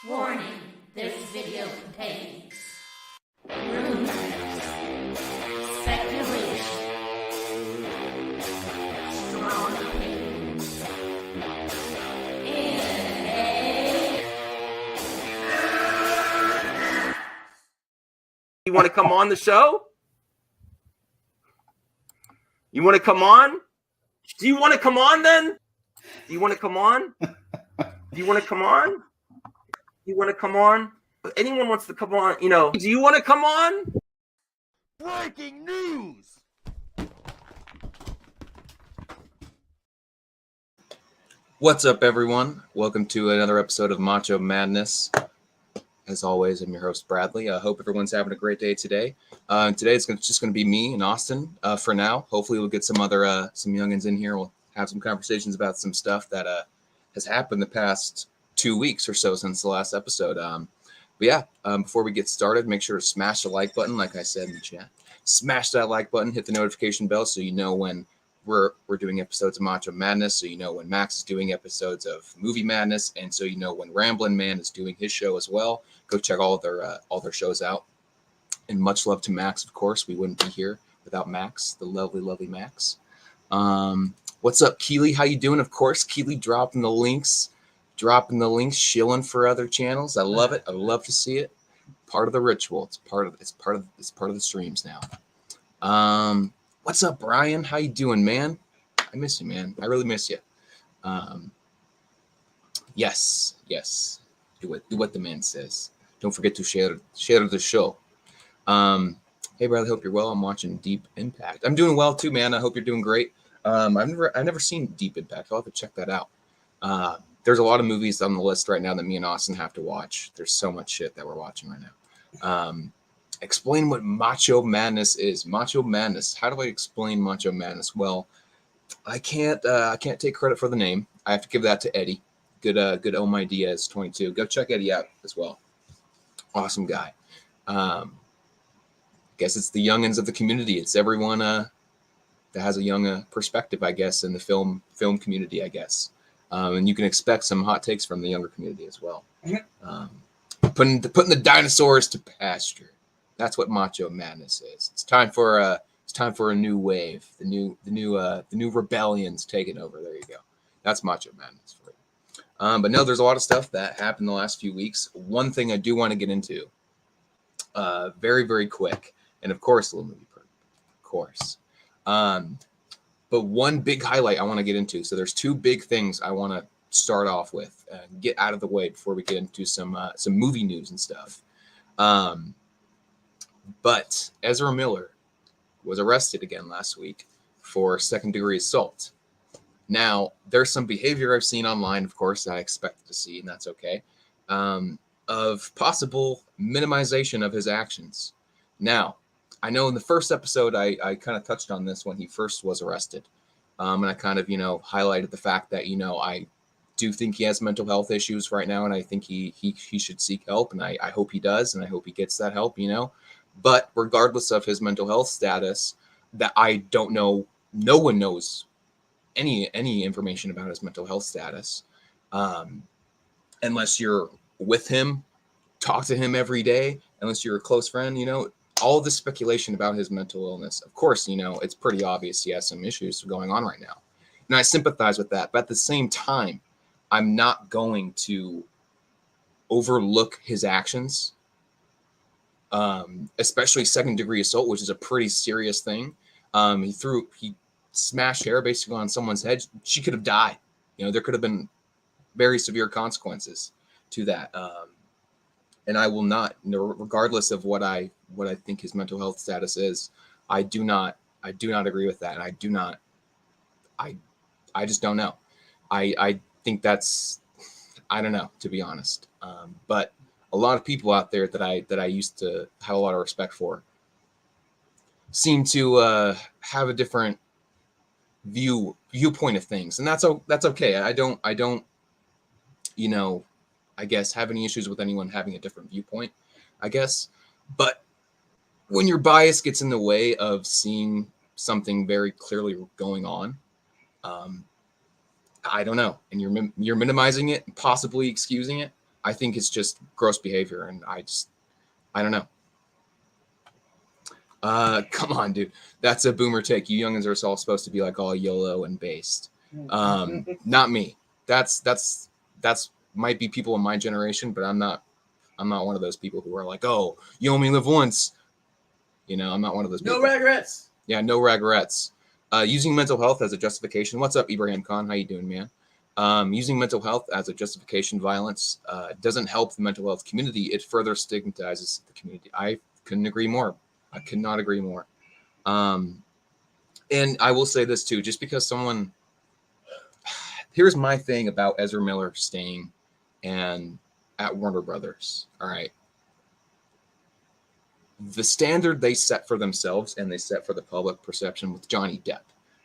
Warning, this video contains rumors, speculation, strong opinions, You want to come on the show? You want to come on? Do you want to come on then? Do you want to come on? Do you want to come on? You want to come on? If anyone wants to come on, do you want to come on? Breaking news! What's up, everyone? Welcome to another episode of Macho Madness. As always, I'm your host, Bradley. I hope everyone's having a great day today. Today it's just going to be me and Austin for now. Hopefully we'll get some other some youngins in here. We'll have some conversations about some stuff that has happened the past 2 weeks or so since the last episode. Before we get started, make sure to smash the like button, like I said in the chat. Smash that like button, hit the notification bell so you know when we're doing episodes of Macho Madness, so you know when Max is doing episodes of Movie Madness, and so you know when Ramblin' Man is doing his show as well. Go check all their shows out. And much love to Max, of course. We wouldn't be here without Max, the lovely, lovely Max. What's up, Keely? How you doing? Of course, Keely dropping the links, shilling for other channels. I love it. I love to see it. Part of the ritual. It's part of the streams now. What's up, Brian? How you doing, man? I miss you, man. I really miss you. Yes. Do what the man says. Don't forget to share the show. Hey, Bradley, hope you're well. I'm watching Deep Impact. I'm doing well too, man. I hope you're doing great. I've never seen Deep Impact. I'll have to check that out. There's a lot of movies on the list right now that me and Austin have to watch. There's so much shit that we're watching right now. Explain what Macho Madness is. Macho Madness. How do I explain Macho Madness? Well, I can't take credit for the name. I have to give that to Eddie. Good Omar Diaz 22. Go check Eddie out as well. Awesome guy. Guess it's the youngins of the community. It's everyone that has a young perspective, I guess, in the film community, I guess. And you can expect some hot takes from the younger community as well. Putting the dinosaurs to pasture. That's what Macho Madness is. It's time for a new wave. The new rebellion's taking over. There you go. That's Macho Madness for you. But no, there's a lot of stuff that happened the last few weeks. One thing I do want to get into, very, very quick, and of course, a little movie, of course. But one big highlight I want to get into. So there's two big things I want to start off with, get out of the way before we get into some movie news and stuff. But Ezra Miller was arrested again last week for second-degree assault. Now, there's some behavior I've seen online, of course, that I expected to see, and that's okay, of possible minimization of his actions. Now, I know in the first episode, I kind of touched on this when he first was arrested. And I kind of, highlighted the fact that, I do think he has mental health issues right now, and I think he should seek help, and I hope he does, and I hope he gets that help, But regardless of his mental health status, that I don't know, no one knows any information about his mental health status, unless you're with him, talk to him every day, unless you're a close friend, all the speculation about his mental illness. Of course, it's pretty obvious he has some issues going on right now. And I sympathize with that. But at the same time, I'm not going to overlook his actions, especially second-degree assault, which is a pretty serious thing. He smashed hair basically on someone's head. She could have died. There could have been very severe consequences to that. And I will not, regardless of what I think his mental health status is, I do not agree with that. And I just don't know. I think that's, I don't know, to be honest. But a lot of people out there that I used to have a lot of respect for seem to have a different viewpoint of things, and that's okay. I don't I guess have any issues with anyone having a different viewpoint, I guess. But when your bias gets in the way of seeing something very clearly going on, I don't know, and you're minimizing it, possibly excusing it, I think it's just gross behavior, and I don't know. Come on, dude. That's a boomer take. You youngins are all supposed to be like all YOLO and based. Not me. That's might be people in my generation, but I'm not one of those people who are like, oh, you only live once. You know, I'm not one of those people. No regrets. Yeah, no regrets. Using mental health as a justification. What's up, Ibrahim Khan? How you doing, man? Using mental health as a justification violence doesn't help the mental health community. It further stigmatizes the community. I couldn't agree more. I could not agree more. And I will say this too, just because someone, here's my thing about Ezra Miller staying and at Warner Brothers. All right. The standard they set for themselves and they set for the public perception with Johnny Depp.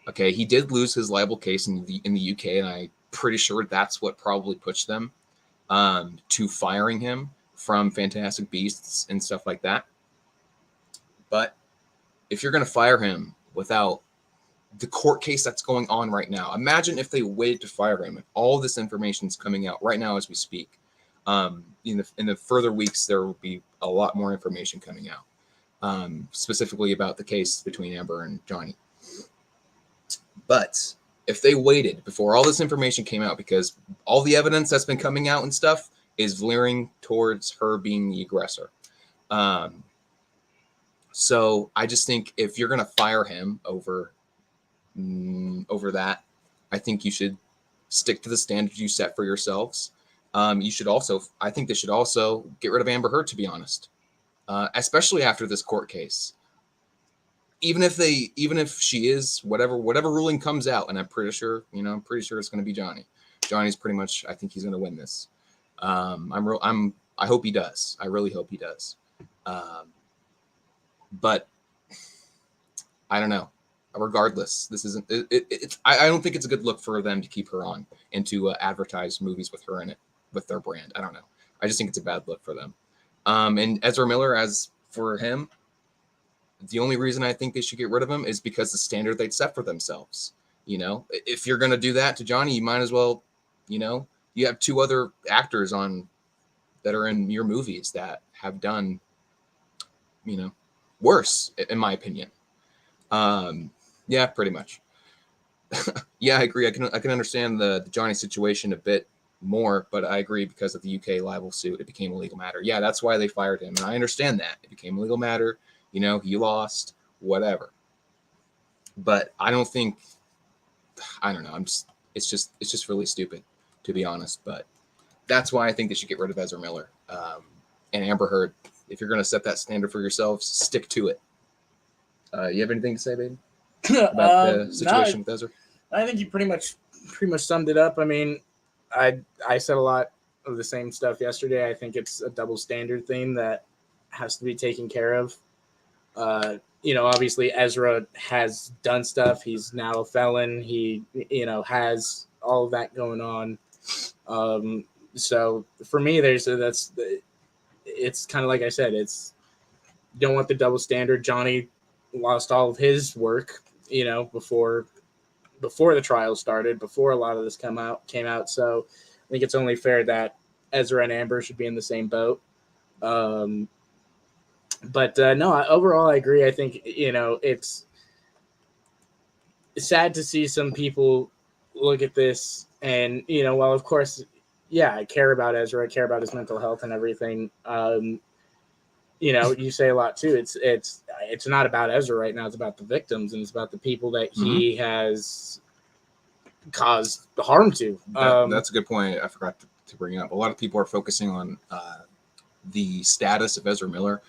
Okay. He did lose his libel case in the UK, and I'm pretty sure that's what probably pushed them to firing him from Fantastic Beasts and stuff like that. But if you're going to fire him without the court case that's going on right now, imagine if they waited to fire him and all this information is coming out right now as we speak. In the further weeks, there will be a lot more information coming out, specifically about the case between Amber and Johnny. But if they waited before all this information came out, because all the evidence that's been coming out and stuff is veering towards her being the aggressor. So I just think if you're going to fire him over that, I think you should stick to the standards you set for yourselves. You should also, I think they should also get rid of Amber Heard, to be honest, especially after this court case. Even if she is whatever ruling comes out, and I'm pretty sure it's going to be Johnny. Johnny's pretty much, I think he's going to win this. I hope he does. I really hope he does. But I don't know. Regardless, this isn't. I don't think it's a good look for them to keep her on and to advertise movies with her in it with their brand. I don't know. I just think it's a bad look for them. And Ezra Miller, as for him, the only reason I think they should get rid of him is because the standard they'd set for themselves. You know, if you're gonna do that to Johnny, you might as well. You know, you have two other actors that are in your movies that have done, worse, in my opinion. Yeah, pretty much. Yeah, I agree. I can understand the Johnny situation a bit more, but I agree because of the UK libel suit, it became a legal matter. Yeah, that's why they fired him, and I understand that. It became a legal matter. You know, he lost, whatever. But I don't know. It's just really stupid, to be honest. But that's why I think they should get rid of Ezra Miller. And Amber Heard, if you're going to set that standard for yourselves, stick to it. You have anything to say, baby, about the situation with Ezra? I think you pretty much summed it up. I mean, I said a lot of the same stuff yesterday. I think it's a double standard thing that has to be taken care of. Obviously Ezra has done stuff. He's now a felon. He, has all of that going on. So for me, it's kind of like I said, you don't want the double standard. Johnny lost all of his work, before the trial started, before a lot of this came out. So I think it's only fair that Ezra and Amber should be in the same boat. But overall I agree. I think, it's sad to see some people look at this and, well, of course, yeah, I care about Ezra. I care about his mental health and everything. You say a lot too. It's not about Ezra right now. It's about the victims, and it's about the people that he has caused the harm to. That's a good point. I forgot to bring up. A lot of people are focusing on the status of Ezra Miller.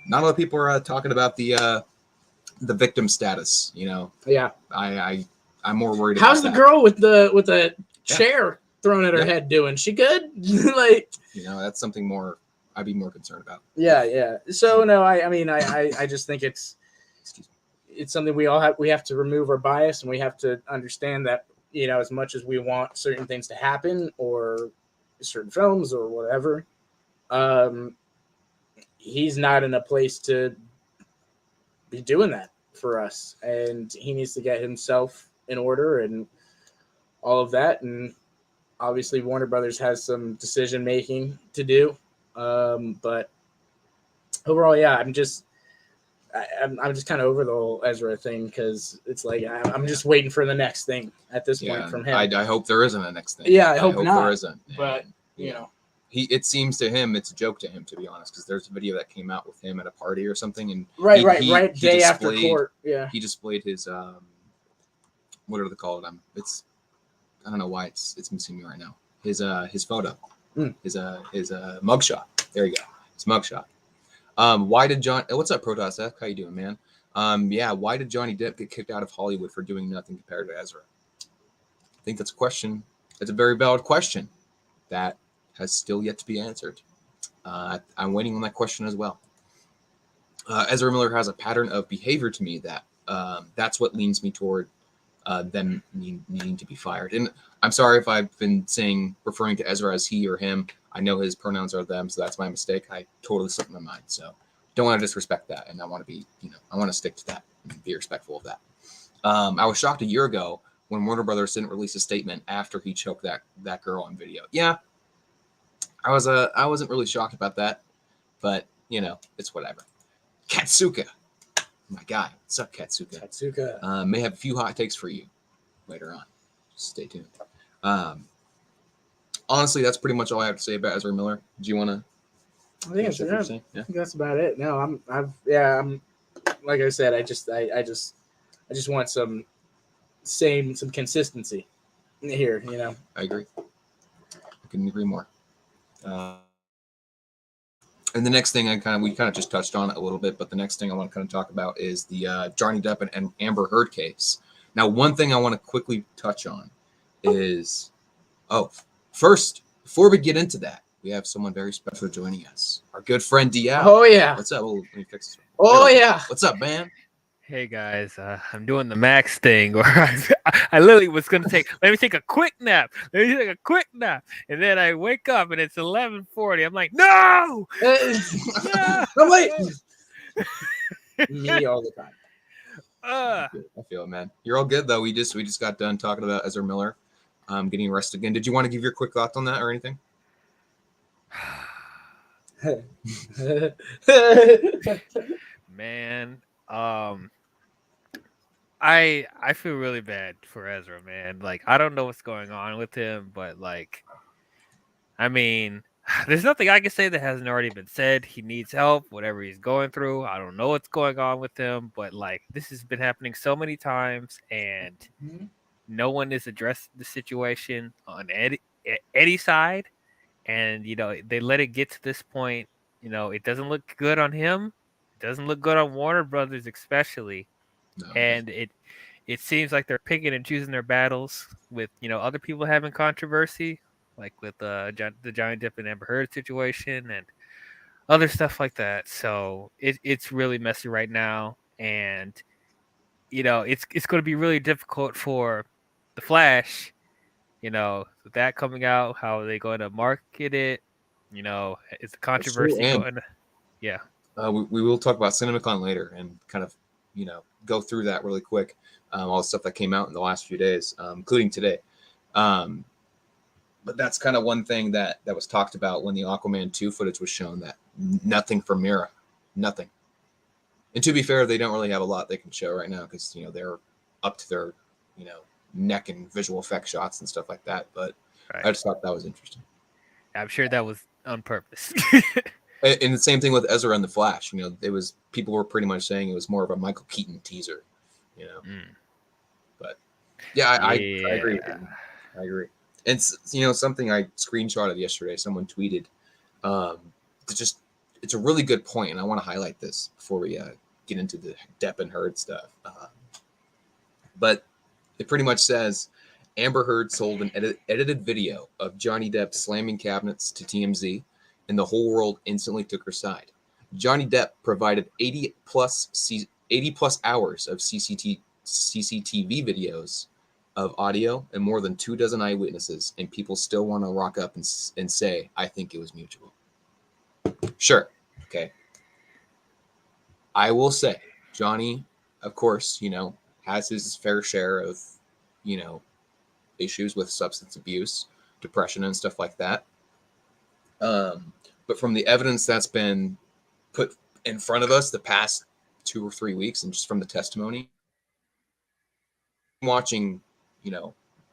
Not a lot of people are talking about the victim status. Yeah. I'm more worried. How's about the girl with the chair thrown at her head doing? She good? That's something more. I'd be more concerned about. Yeah. So no, I just think it's something we have to remove our bias, and we have to understand that, as much as we want certain things to happen or certain films or whatever, he's not in a place to be doing that for us, and he needs to get himself in order and all of that. And obviously Warner Brothers has some decision making to do, but overall, yeah, I'm just kind of over the whole Ezra thing because it's like I'm just waiting for the next thing at this point from him. I hope there isn't a next thing. Yeah, I hope not. There isn't. But And, you know, it seems to him it's a joke to him, to be honest, because there's a video that came out with him at a party or something, and right, he day after displayed- court, yeah, he displayed his what are they called? It's I don't know why it's missing me right now. His photo, his mugshot. There you go. His mugshot. Why did what's up, Protoss? How you doing, man? Why did Johnny Depp get kicked out of Hollywood for doing nothing compared to Ezra? I think that's a question. It's a very valid question that has still yet to be answered. I'm waiting on that question as well. Ezra Miller has a pattern of behavior to me that that's what leans me toward them needing to be fired. And I'm sorry if I've been referring to Ezra as he or him. I know his pronouns are them, so that's my mistake. I totally slipped my mind. So don't want to disrespect that. And I want to be, I want to stick to that and be respectful of that. I was shocked a year ago when Warner Brothers didn't release a statement after he choked that girl on video. Yeah, I wasn't really shocked about that, but it's whatever. Katsuka, my guy, what's up, Katsuka? Katsuka. May have a few hot takes for you later on. Just stay tuned. Honestly, that's pretty much all I have to say about Ezra Miller. Do you want to? I think that's about it. No, I'm like I said, I just want some consistency here, I agree. I couldn't agree more. And the next thing we kind of just touched on it a little bit, but the next thing I want to kind of talk about is the Johnny Depp and Amber Heard case. Now, one thing I want to quickly touch on is, first, before we get into that, we have someone very special joining us. Our good friend Diao. Oh yeah. What's up? Let me fix this. Oh yeah. What's up, man? Hey guys, I'm doing the max thing where I literally was gonna let me take a quick nap. And then I wake up and it's 11:40. I'm like, no! No, wait. Me all the time. I feel it, man. You're all good though. We just got done talking about Ezra Miller getting arrested again. Did you want to give your quick thoughts on that or anything? Man, I feel really bad for Ezra, man. Like, I don't know what's going on with him, but like, I mean, there's nothing I can say that hasn't already been said. He needs help, whatever he's going through. I don't know what's going on with him, but like, this has been happening so many times, and no one has addressed the situation on Eddie's side. And, they let it get to this point. It doesn't look good on him. It doesn't look good on Warner Brothers, especially. No. And it seems like they're picking and choosing their battles with, other people having controversy, like with the Johnny Depp and Amber Heard situation and other stuff like that. So it's really messy right now. And, it's going to be really difficult for The Flash. With that coming out, how are they going to market it? Is the controversy going to... Yeah. We will talk about Cinemacon later and kind of, go through that really quick. All the stuff that came out in the last few days, including today. But that's kind of one thing that was talked about when the Aquaman 2 footage was shown, that nothing from Mira. Nothing. And to be fair, they don't really have a lot they can show right now because, they're up to their, neck and visual effect shots and stuff like that. But right. I just thought that was interesting. I'm sure that was on purpose. And the same thing with Ezra and the Flash. People were pretty much saying it was more of a Michael Keaton teaser. But yeah, I agree with you. I agree. And something I screenshotted yesterday, someone tweeted. It's a really good point, and I want to highlight this before we get into the Depp and Heard stuff. But it pretty much says Amber Heard sold an edited video of Johnny Depp slamming cabinets to TMZ, and the whole world instantly took her side. Johnny Depp provided 80 plus hours of CCTV videos of audio and more than 24 eyewitnesses, and people still want to rock up and say, I think it was mutual. Sure. Okay. I will say, Johnny, of course, has his fair share of, issues with substance abuse. depression and stuff like that. But from the evidence that's been put in front of us the past 2 or 3 weeks, and just from the testimony, watching,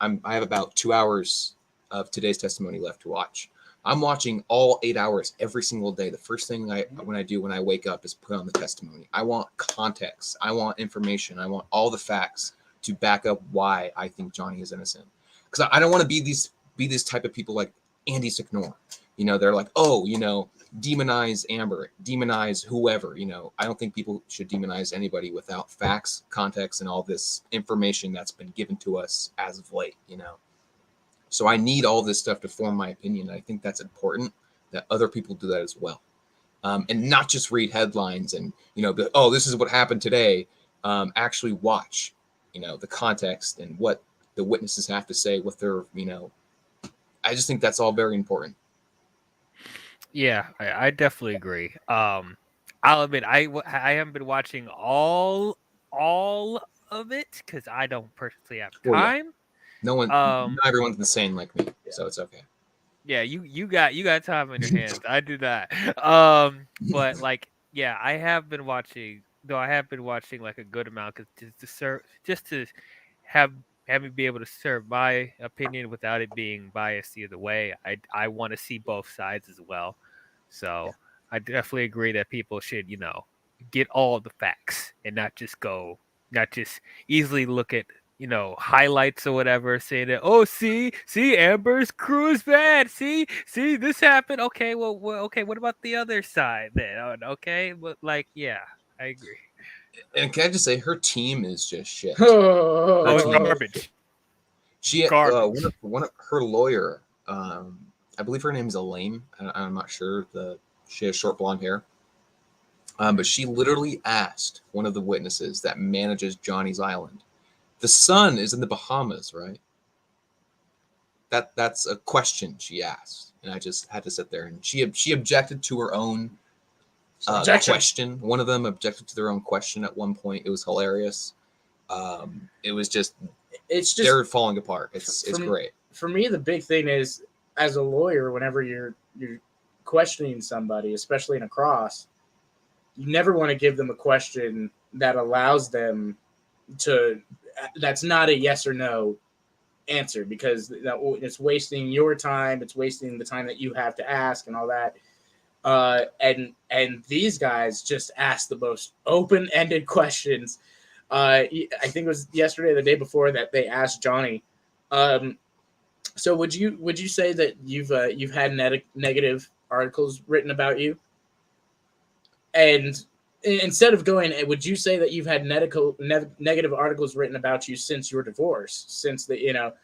I have about 2 hours of today's testimony left to watch. I'm watching all 8 hours every single day. The first thing when I wake up is put on the testimony. I want context. I want information. I want all the facts to back up why I think Johnny is innocent. Because I don't want to be these type of people like Andy Signor. They're like, oh, demonize Amber, demonize whoever. I don't think people should demonize anybody without facts, context, and all this information that's been given to us as of late. So I need all this stuff to form my opinion. I think that's important that other people do that as well, and not just read headlines and oh, this is what happened today. Actually watch the context and what the witnesses have to say, what they're I just think that's all very important. Yeah, I definitely agree. I'll admit I haven't been watching all of it because I don't personally have time. No one, not everyone's the same like me, so it's okay. Yeah, you got time on your hands. I do that. But I have been watching. Though I have been watching like a good amount because just to have me be able to serve my opinion without it being biased either way. I want to see both sides as well. So I definitely agree that people should, get all the facts and not just easily look at, highlights or whatever, saying that, oh, see, Amber's crew is bad. See, this happened. Okay, well, okay, what about the other side then? Okay, but I agree. And can I just say, her team is just shit. Oh, garbage. She one of her lawyer, I believe her name is Elaine. I'm not sure. She has short blonde hair. But she literally asked one of the witnesses that manages Johnny's Island. The son is in the Bahamas, right? That's a question she asked, and I just had to sit there. And she objected to her own question. One of them objected to their own question at one point. It was hilarious. It was just they're falling apart. It's great. For me, the big thing is, as a lawyer, whenever you're questioning somebody, especially in a cross, you never want to give them a question that allows them that's not a yes or no answer, because it's wasting your time. It's wasting the time that you have to ask and all that. And these guys just ask the most open-ended questions. I think it was yesterday, the day before, that they asked Johnny. So would you say that you've had negative articles written about you? And instead of going, would you say that you've had negative articles written about you since your divorce? Since that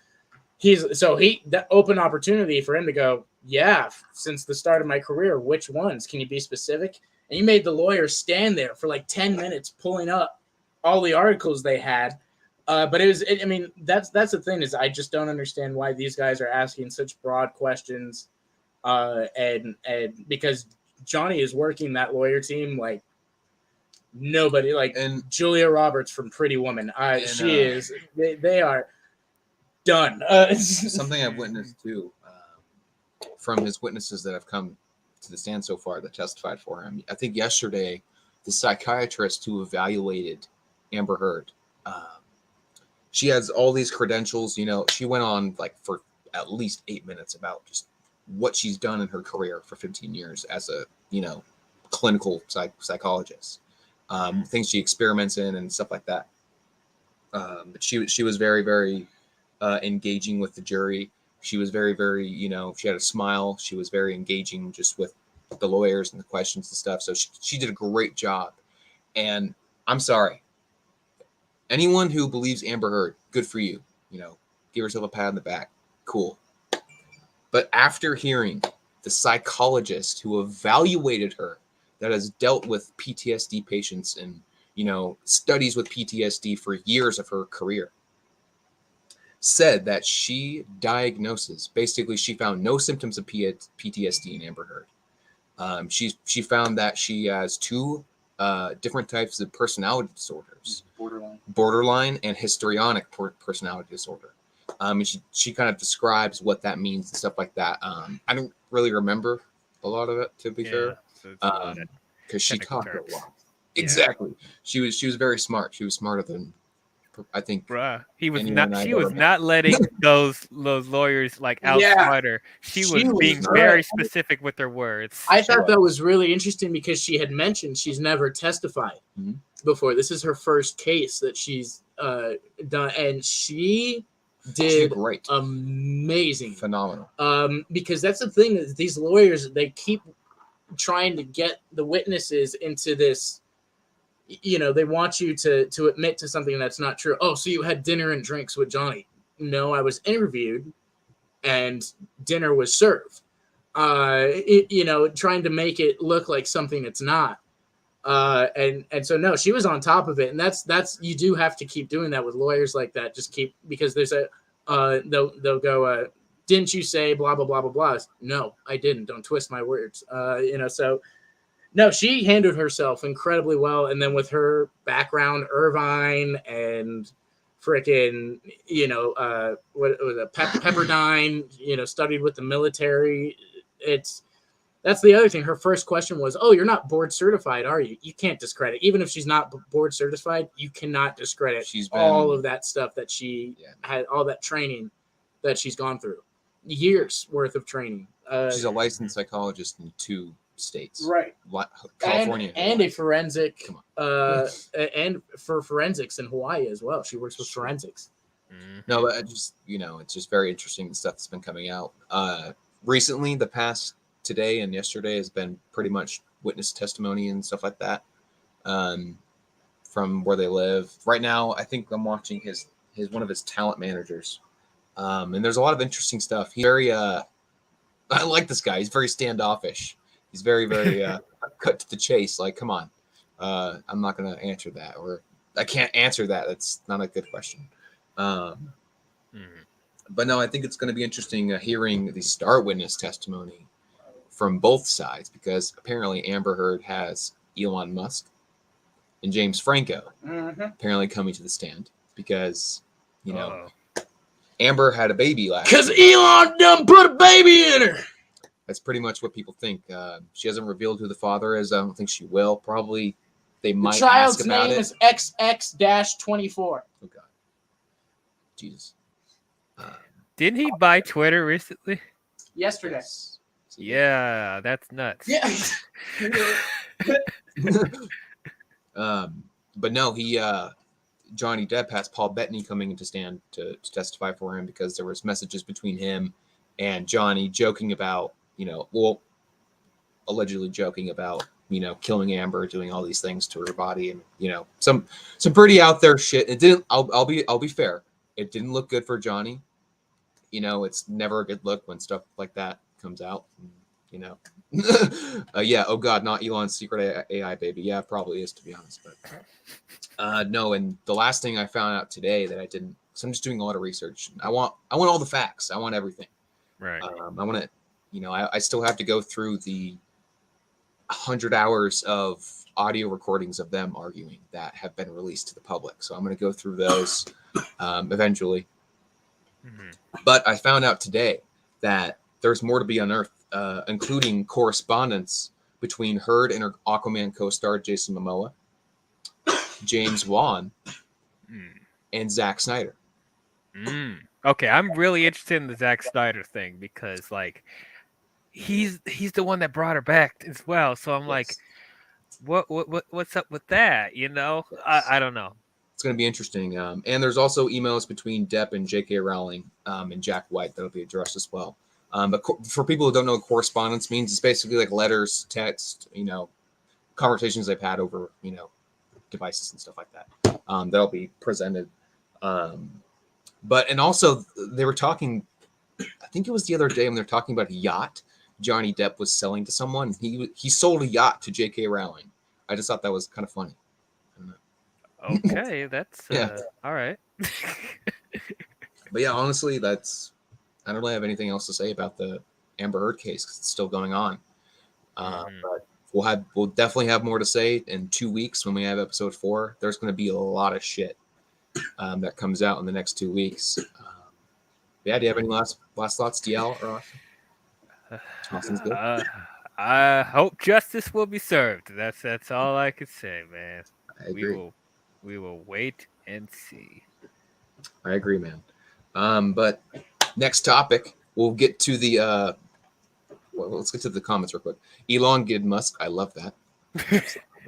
open opportunity for him to go, yeah, since the start of my career, which ones? Can you be specific? And you made the lawyer stand there for like 10 minutes pulling up all the articles they had. But that's the thing, is I just don't understand why these guys are asking such broad questions. And because Johnny is working that lawyer team like nobody, like, and Julia Roberts from Pretty Woman. They are done. Something I've witnessed too, from his witnesses that have come to the stand so far that testified for him. I think yesterday, the psychiatrist who evaluated Amber Heard, she has all these credentials. She went on like for at least 8 minutes about just what she's done in her career for 15 years as a clinical psychologist, things she experiments in and stuff like that. But she was very, very engaging with the jury. She was very, very, she had a smile. She was very engaging just with the lawyers and the questions and stuff. So she did a great job. And I'm sorry, anyone who believes Amber Heard, good for you. Give yourself a pat on the back. Cool. But after hearing the psychologist who evaluated her, that has dealt with PTSD patients and, studies with PTSD for years of her career, said that she found no symptoms of PTSD in Amber Heard. She found that she has two different types of personality disorders, borderline and histrionic personality disorder. And she kind of describes what that means and stuff like that. I don't really remember a lot of it, to be fair, So it's a lot of because she technical talked terms. a lot. Yeah. Exactly. She was very smart. She was smarter than I think. Bruh, he was anyone not. I've She ever was met. not letting those lawyers like Yeah. outsmart her. She was being smart. very specific with her words. I thought that was really interesting because she had mentioned she's never testified Mhm. before. This is her first case that she's done, and she She did did great, amazing. phenomenal. Because that's the thing is these lawyers, they keep trying to get the witnesses into this. You know, they want you to admit to something that's not true. Oh, so you had dinner and drinks with Johnny? No, I was interviewed, and dinner was served. Trying to make it look like something it's not. And so no, she was on top of it, and that's you do have to keep doing that with lawyers like that. Just keep, because there's they'll go, didn't you say blah blah blah blah blah? No, I didn't. Don't twist my words. So no, she handled herself incredibly well, and then with her background, Irvine and frickin', what was it, Pepperdine, studied with the military. That's the other thing. Her first question was, "Oh, you're not board certified, are you? You can't discredit. Even if she's not board certified, you cannot discredit all of that stuff that she had, all that training that she's gone through, years worth of training." She's a licensed psychologist in 2 states, right? California and a forensic, Come on. and for forensics in Hawaii as well. She works with forensics. No, but it's just very interesting, the stuff that's been coming out recently. The past today and yesterday has been pretty much witness testimony and stuff like that, from where they live. Right now, I think I'm watching his one of his talent managers, and there's a lot of interesting stuff. He's very I like this guy. He's very standoffish. He's very, very cut to the chase. Like, come on, I'm not going to answer that, or I can't answer that. That's not a good question. But no, I think it's going to be interesting hearing the star witness testimony from both sides, because apparently Amber Heard has Elon Musk and James Franco apparently coming to the stand, because Amber had a baby last year. Because Elon done put a baby in her. That's pretty much what people think. She hasn't revealed who the father is. I don't think she will. Probably they might ask about it. The child's name is XX-24. Oh, God. Jesus. Didn't he buy Twitter recently? Yesterday. Yes. Yeah, that's nuts. Yeah. But no, Johnny Depp has Paul Bettany coming into stand to testify for him, because there was messages between him and Johnny joking about, allegedly joking about, killing Amber, doing all these things to her body, and some pretty out there shit. It didn't. I'll be fair. It didn't look good for Johnny. It's never a good look when stuff like that comes out. Yeah. Oh God, not Elon's secret AI baby. Yeah, it probably is, to be honest. But no. And the last thing I found out today that I didn't. So I'm just doing a lot of research. I want all the facts. I want everything. Right. I want to. I still have to go through the 100 hours of audio recordings of them arguing that have been released to the public. So I'm going to go through those eventually. But I found out today that there's more to be unearthed, including correspondence between Heard and her Aquaman co-star Jason Momoa, James Wan, and Zack Snyder. Okay, I'm really interested in the Zack Snyder thing, because he's the one that brought her back as well. So I'm like, what's up with that? I don't know. It's going to be interesting. And there's also emails between Depp and J.K. Rowling and Jack White that'll be addressed as well. But for people who don't know what correspondence means, it's basically like letters, text, conversations they've had over, devices and stuff like that. That'll be presented. And also they were talking, I think it was the other day when they're talking about a yacht Johnny Depp was selling to someone. He sold a yacht to J.K. Rowling. I just thought that was kind of funny. Okay, that's all right. But yeah, honestly, I don't really have anything else to say about the Amber Heard case, because it's still going on. But we'll definitely have more to say in 2 weeks when we have episode 4. There's going to be a lot of shit that comes out in the next 2 weeks. Yeah, do you have any last thoughts, DL or Austin? Austin's good. I hope justice will be served. That's all I could say, man. I agree. We will wait and see. I agree, man. But next topic, we'll get to the let's get to the comments real quick. Elongated Musk, I love that.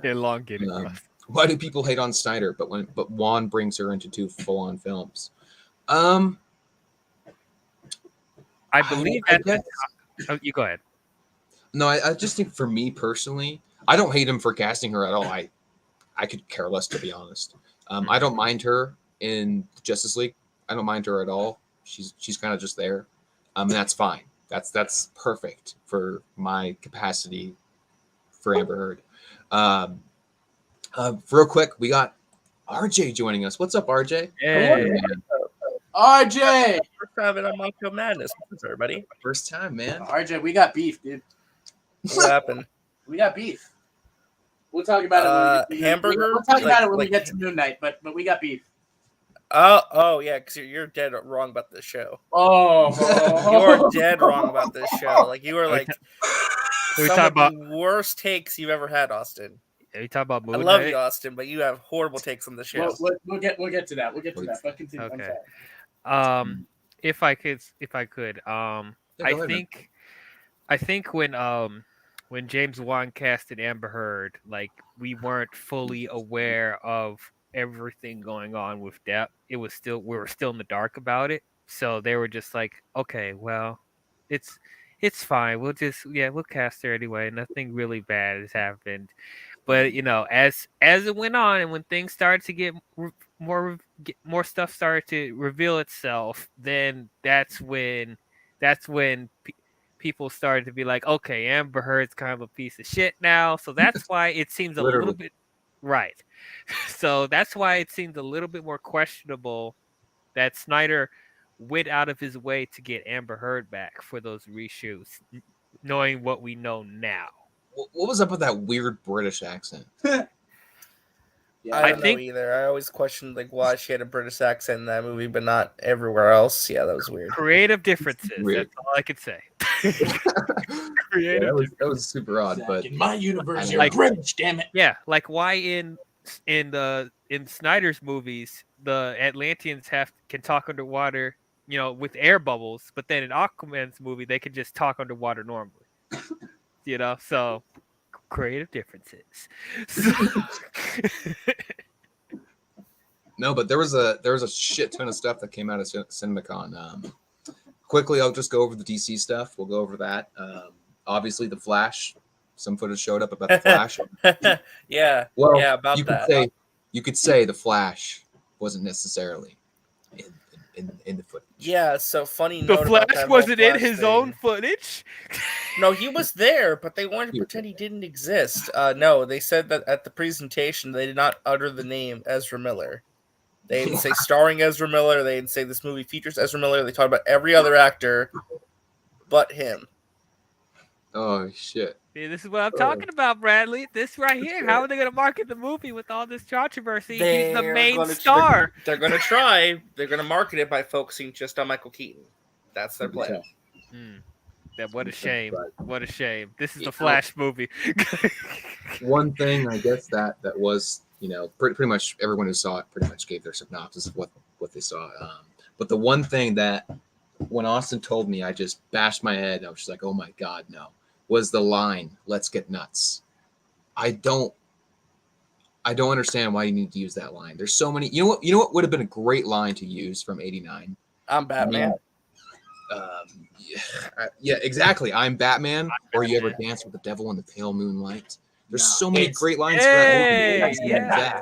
Elongated. Why do people hate on Snyder, but Wan brings her into 2 full-on films? I believe I that. guess. Oh, you go ahead. No, I just think for me personally, I don't hate him for casting her at all. I could care less, to be honest. I don't mind her in Justice League. I don't mind her at all. She's kind of just there. And that's fine. That's perfect for my capacity for Amber Heard. Real quick, we got RJ joining us. What's up, RJ? Hey. RJ. First time in Macho Madness. What's up, everybody? First time, man. RJ, we got beef, dude. What happened? We got beef. We'll talk about it. When we get to hamburger? We'll talk about it when we Like- get to Moon Knight, but we got beef. Oh yeah, because you're dead wrong about this show. Oh, You're dead wrong about this show. Like you were like We some talk of about. the worst takes you've ever had, Austin. We talk about Moon I love Knight? you, Austin, but you have horrible takes on the show. We'll get to that. We'll get to that. But continue. I'm Okay. sorry. If I could, Yeah, go I ahead, man. think when James Wan casted Amber Heard, like we weren't fully aware of everything going on with Depp. We were still in the dark about it. So they were just like, okay, well, it's fine. We'll cast her anyway. Nothing really bad has happened. But as it went on, and when things started to get more stuff started to reveal itself, then that's when people started to be like, okay, Amber Heard's kind of a piece of shit now. So that's why it seems a little bit right. So that's why it seems a little bit more questionable that Snyder went out of his way to get Amber Heard back for those reshoots, knowing what we know now. What was up with that weird British accent? Yeah, I I don't think- know either. I always questioned like why she had a British accent in that movie, but not everywhere else. Yeah, that was weird. Creative differences. Weird. That's all I could say. Yeah, that was super odd, but in my universe, you're British. Damn it. Yeah, like why in Snyder's movies the Atlanteans can talk underwater, with air bubbles, but then in Aquaman's movie they could just talk underwater normally. So creative differences. no, but there was a shit ton of stuff that came out of Cinemacon. Quickly, I'll just go over the DC stuff. We'll go over that. Obviously, the Flash. Some footage showed up about the Flash. Yeah. Well, yeah, about you that. could say the Flash wasn't necessarily in the footage. Yeah, so funny The note about Flash that wasn't whole in Flash his thing. own footage. No, he was there, but they wanted to pretend he didn't exist. No, they said that at the presentation they did not utter the name Ezra Miller. They didn't say starring Ezra Miller. They didn't say this movie features Ezra Miller. They talked about every other actor but him. Oh shit! See, this is what I'm talking about, Bradley. This right here. How are they going to market the movie with all this controversy? He's the main star. They're going to try. They're going to market it by focusing just on Michael Keaton. That's their plan. Yeah, what a shame. What a shame. This is Yeah. the Flash movie. One thing I guess that was pretty much everyone who saw it pretty much gave their synopsis of what they saw. But the one thing that when Austin told me, I just bashed my head. I was just like, oh my god, no. Was the line "Let's get nuts"? I don't understand why you need to use that line. There's so many. You know what would have been a great line to use from '89. I'm Batman. Yeah, exactly. I'm Batman, or you ever dance with the devil in the pale moonlight. There's so many great lines for that movie. Yeah.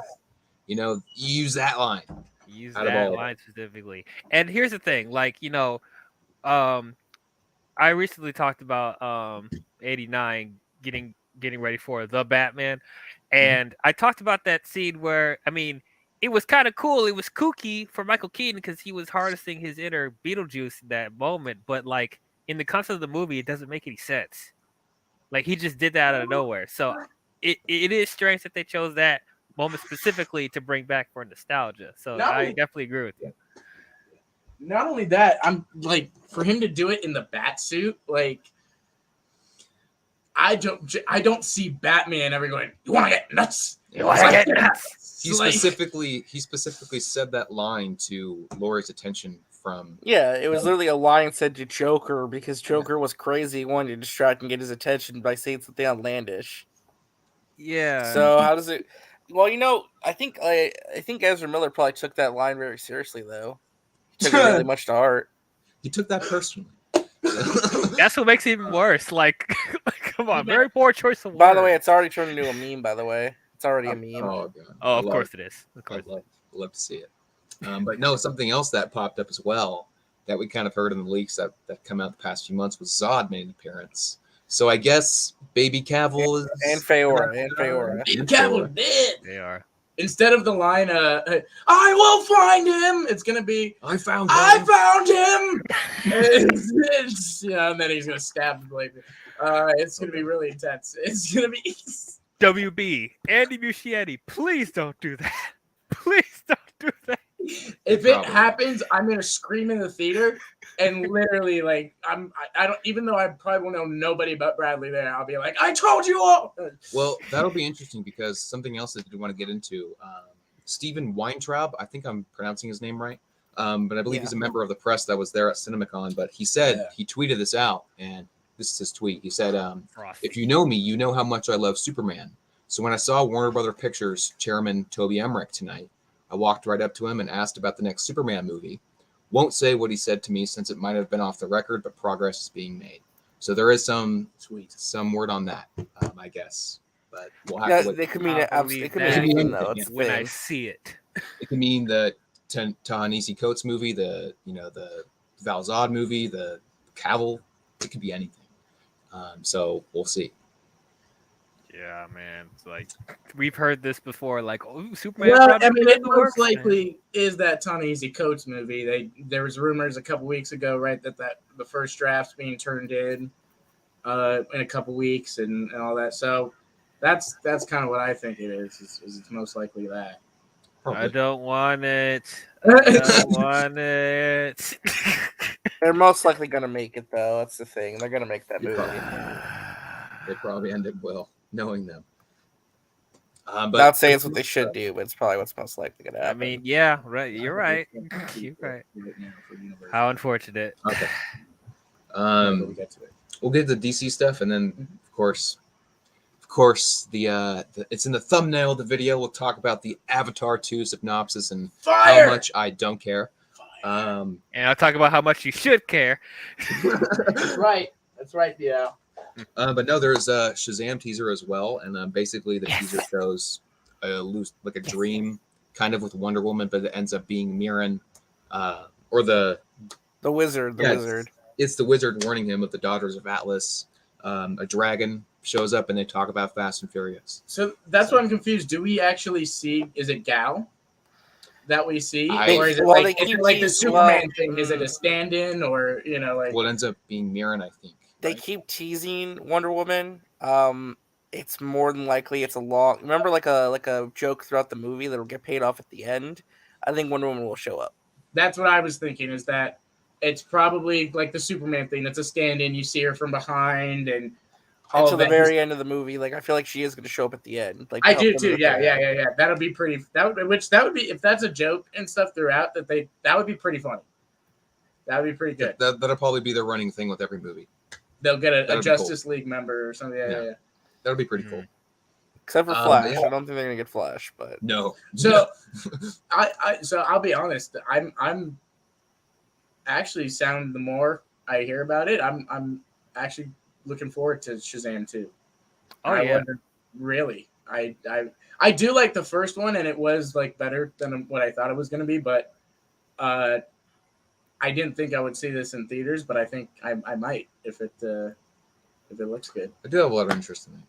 You use that line. Use Out of that all of line specifically. And here's the thing, I recently talked about 89 getting ready for the Batman, and I talked about that scene where it was kind of cool. It was kooky for Michael Keaton because he was harnessing his inner Beetlejuice in that moment, but like in the concept of the movie, it doesn't make any sense. Like he just did that out of nowhere. So it is strange that they chose that moment specifically to bring back for nostalgia. So I definitely agree with you. not only that, I'm like, for him to do it in the bat suit, like, I don't see Batman ever going, "You want to get nuts? You want to get nuts?" He specifically said that line to lure his attention from. Yeah, it was literally a line said to Joker because Joker was crazy. He wanted to distract and get his attention by saying something outlandish. Yeah. So how does it? Well, I think Ezra Miller probably took that line very seriously, though. He took it really much to heart. He took that personally. That's what makes it even worse. Like, come on, very poor choice of words. By the way, it's already turned into a meme. By the way, it's already a meme. Oh, God. Oh, of course it is. Of course. I'd love to see it. But no, something else that popped up as well that we kind of heard in the leaks that come out the past few months was Zod made an appearance. So I guess Baby Cavill And Feora. Baby Cavill did. They are. Instead of the line, "I will find him," it's gonna be, I found him. "I found him." And then he's gonna stab Blake. It's gonna be really intense. It's gonna be. WB, Andy Muschietti, please don't do that. Please don't do that. If it happens, I'm gonna scream in the theater, and literally, like, I don't, even though I probably will know nobody but Bradley there, I'll be like, "I told you all." Well, that'll be interesting because something else that we want to get into, Steven Weintraub, I think I'm pronouncing his name right, but I believe he's a member of the press that was there at Cinemacon, but he said, he tweeted this out, and this is his tweet. He said, "If you know me, you know how much I love Superman. So when I saw Warner Brother Pictures chairman Toby Emmerich tonight, I walked right up to him and asked about the next Superman movie. Won't say what he said to me since it might have been off the record, but progress is being made." So there is some word on that, I guess. But we'll have to wait. They could mean it. Believe It could that mean anything, though. It's when I thing. see it. It could mean the Ta-Nehisi Coates movie, the Val Zod movie, the Cavill. It could be anything. So we'll see. Yeah, man. It's like we've heard this before. Like, oh, Superman. Well, I mean, in it the most works, likely is that Ta-Nehisi Coates movie. There was rumors a couple weeks ago, right, that the first draft's being turned in a couple weeks and all that. So that's kind of what I think it is it's most likely that. I don't want it. I don't want it. They're most likely gonna make it, though. That's the thing. They're gonna make that movie. They probably end up well, knowing them. But Not saying it's what they should do, but it's probably what's most likely gonna I happen. mean, yeah, right. You're right. You're right. How unfortunate. Okay. We'll get to it. We'll get to the DC stuff, and then of course, the it's in the thumbnail of the video. We'll talk about the Avatar 2 synopsis and Fire! how much I don't care. And I'll talk about how much you should care. That's right. That's right, yeah. But no, there's a Shazam teaser as well, and basically the teaser shows a dream, kind of with Wonder Woman, but it ends up being Mirren, or the Wizard. Wizard. It's the wizard warning him of the Daughters of Atlas. A dragon shows up, and they talk about Fast and Furious. So that's what I'm confused. Do we actually see? Is it Gal that we see, or is it like the Superman thing? Is it a stand-in, or like? What ends up being Mirren, I think. They keep teasing Wonder Woman. It's more than likely it's a long. Remember, like a joke throughout the movie that'll get paid off at the end. I think Wonder Woman will show up. That's what I was thinking. Is that it's probably like the Superman thing. That's a stand-in. You see her from behind, and until the very end of the movie. Like I feel like she is going to show up at the end. Like I do too. Yeah. That'll be pretty. That would be if that's a joke and stuff throughout. That would be pretty funny. That would be pretty good. That'll probably be the running thing with every movie. They'll get a Justice League member or something. Yeah. That'll be pretty cool. Except for Flash. I don't think they're gonna get Flash, but no. So I'll be honest. I'm actually the more I hear about it, I'm actually looking forward to Shazam 2. Oh yeah. Really. I do like the first one, and it was like better than what I thought it was gonna be, but I didn't think I would see this in theaters, but I think I might if it looks good. I do have a lot of interest in it.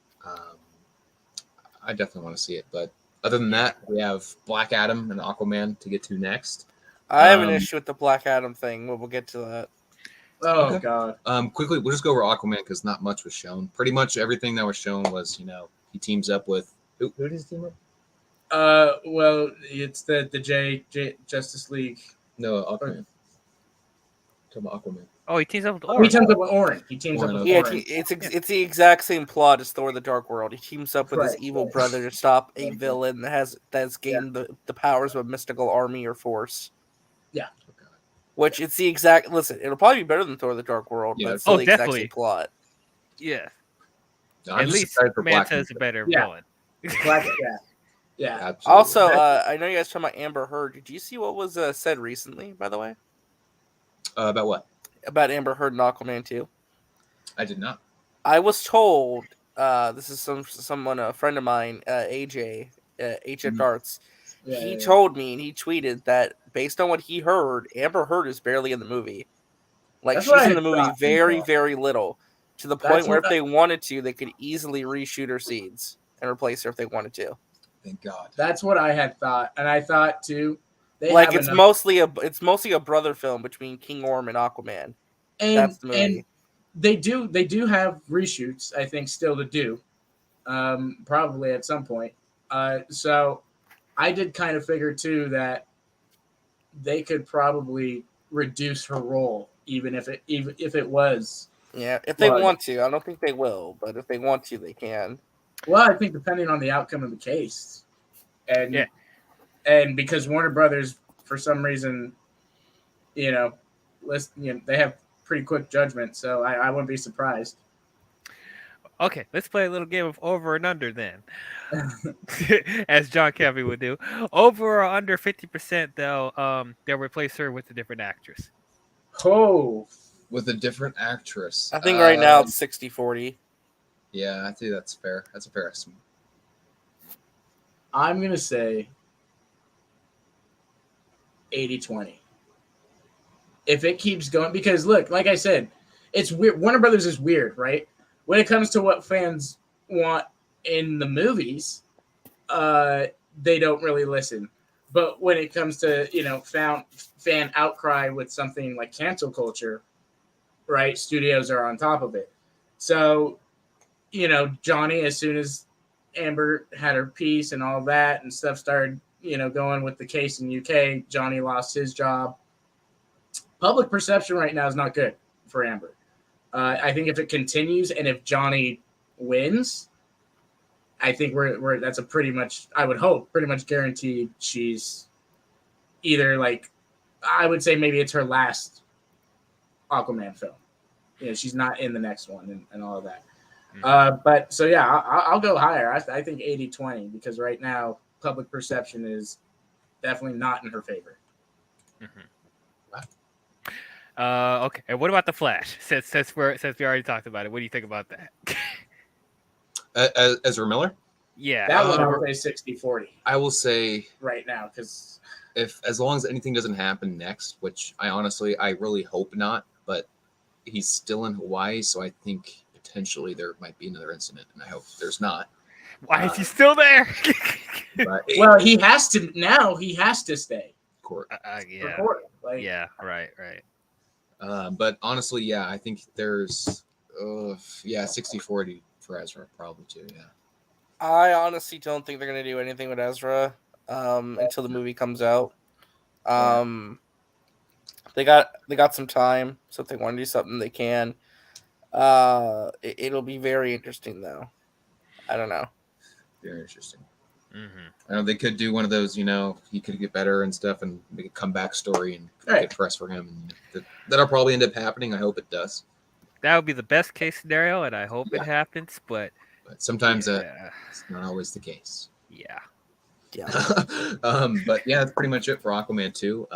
I definitely want to see it, but other than that, we have Black Adam and Aquaman to get to next. I have an issue with the Black Adam thing. We'll get to that. Oh okay. God. Quickly, we'll just go over Aquaman because not much was shown. Pretty much everything that was shown was, he teams up with who does he team up? Well, it's the Justice League. No, Aquaman. Aquaman. Oh, he teams up with He Orange. teams up with Orange. He teams up Orange. with Yeah, Orange. it's the exact same plot as Thor: The Dark World. He teams up with his Right, evil right. brother to stop a villain that's gained the powers of a mystical army or force. Yeah. Which it's the exact. Listen, it'll probably be better than Thor: The Dark World, Yeah. but it's still Oh, the exact definitely. same plot. Yeah. I'm At just least excited for Black Manta's a Panther. better Yeah. villain. Black, yeah. Absolutely. Also, I know you guys talking about Amber Heard. Did you see what was said recently, by the way, About what? about Amber Heard and Aquaman 2? I did not. I was told, this is someone, a friend of mine, AJ, Mhm. Darts. Yeah, He yeah. told me and he tweeted that based on what he heard, Amber Heard is barely in the movie. Like That's what she's I in the movie thought. very, very little, to the That's point where what if they wanted to, they could easily reshoot her scenes and replace her if they wanted to. Thank God. That's what I had thought, and I thought too. They Like have it's enough, mostly a brother film between King Orm and Aquaman. and That's the movie. and they do have reshoots. I think still to do, probably at some point. So I did kind of figure too that they could probably reduce her role, even if it was. Yeah, if they Well, want to. I don't think they will, but if they want to, they can. Well, I think depending on the outcome of the case, and Yeah. and because Warner Brothers, for some reason, they have pretty quick judgment, so I wouldn't be surprised. Okay, let's play a little game of over and under then. As John Campbell would do. Over or under 50%, they'll replace her with a different actress. Oh, With a different actress. I think right now it's 60-40. Yeah, I think that's fair. That's a fair estimate. I'm gonna say 80-20. If it keeps going, because look, like I said, it's weird. Warner Brothers is weird, right? When it comes to what fans want in the movies, they don't really listen. But when it comes to fan outcry with something like cancel culture, right? Studios are on top of it. So, Johnny, as soon as Amber had her piece and all that and stuff started, going with the case in UK, Johnny lost his job. Public perception right now is not good for Amber. I think if it continues and if Johnny wins, I think that's a pretty much, I would hope, pretty much guaranteed she's either I would say maybe it's her last Aquaman film. She's not in the next one and all of that. But so, yeah, I'll go higher. I think 80-20 because right now public perception is definitely not in her favor. Okay, and what about The Flash? Since we already talked about it, what do you think about that? Ezra Miller? Yeah. That one I would say 60-40 I will say right now because as long as anything doesn't happen next, which I really hope not, but he's still in Hawaii, so I think potentially there might be another incident, and I hope there's not. Why is he still there? But well, he has to now. He has to stay. court. Yeah. For court. Yeah. Right. But honestly, yeah, I think there's 60-40 for Ezra probably too. Yeah. I honestly don't think they're going to do anything with Ezra until the movie comes out. They got some time, so if they want to do something, they can. It'll be very interesting, though. I don't know. Very interesting. Mm-hmm. I know they could do one of those, he could get better and stuff and make a comeback story and get press for him. And that'll probably end up happening. I hope it does. That would be the best case scenario, and I hope it happens. But sometimes it's not always the case. Yeah. But yeah, that's pretty much it for Aquaman 2.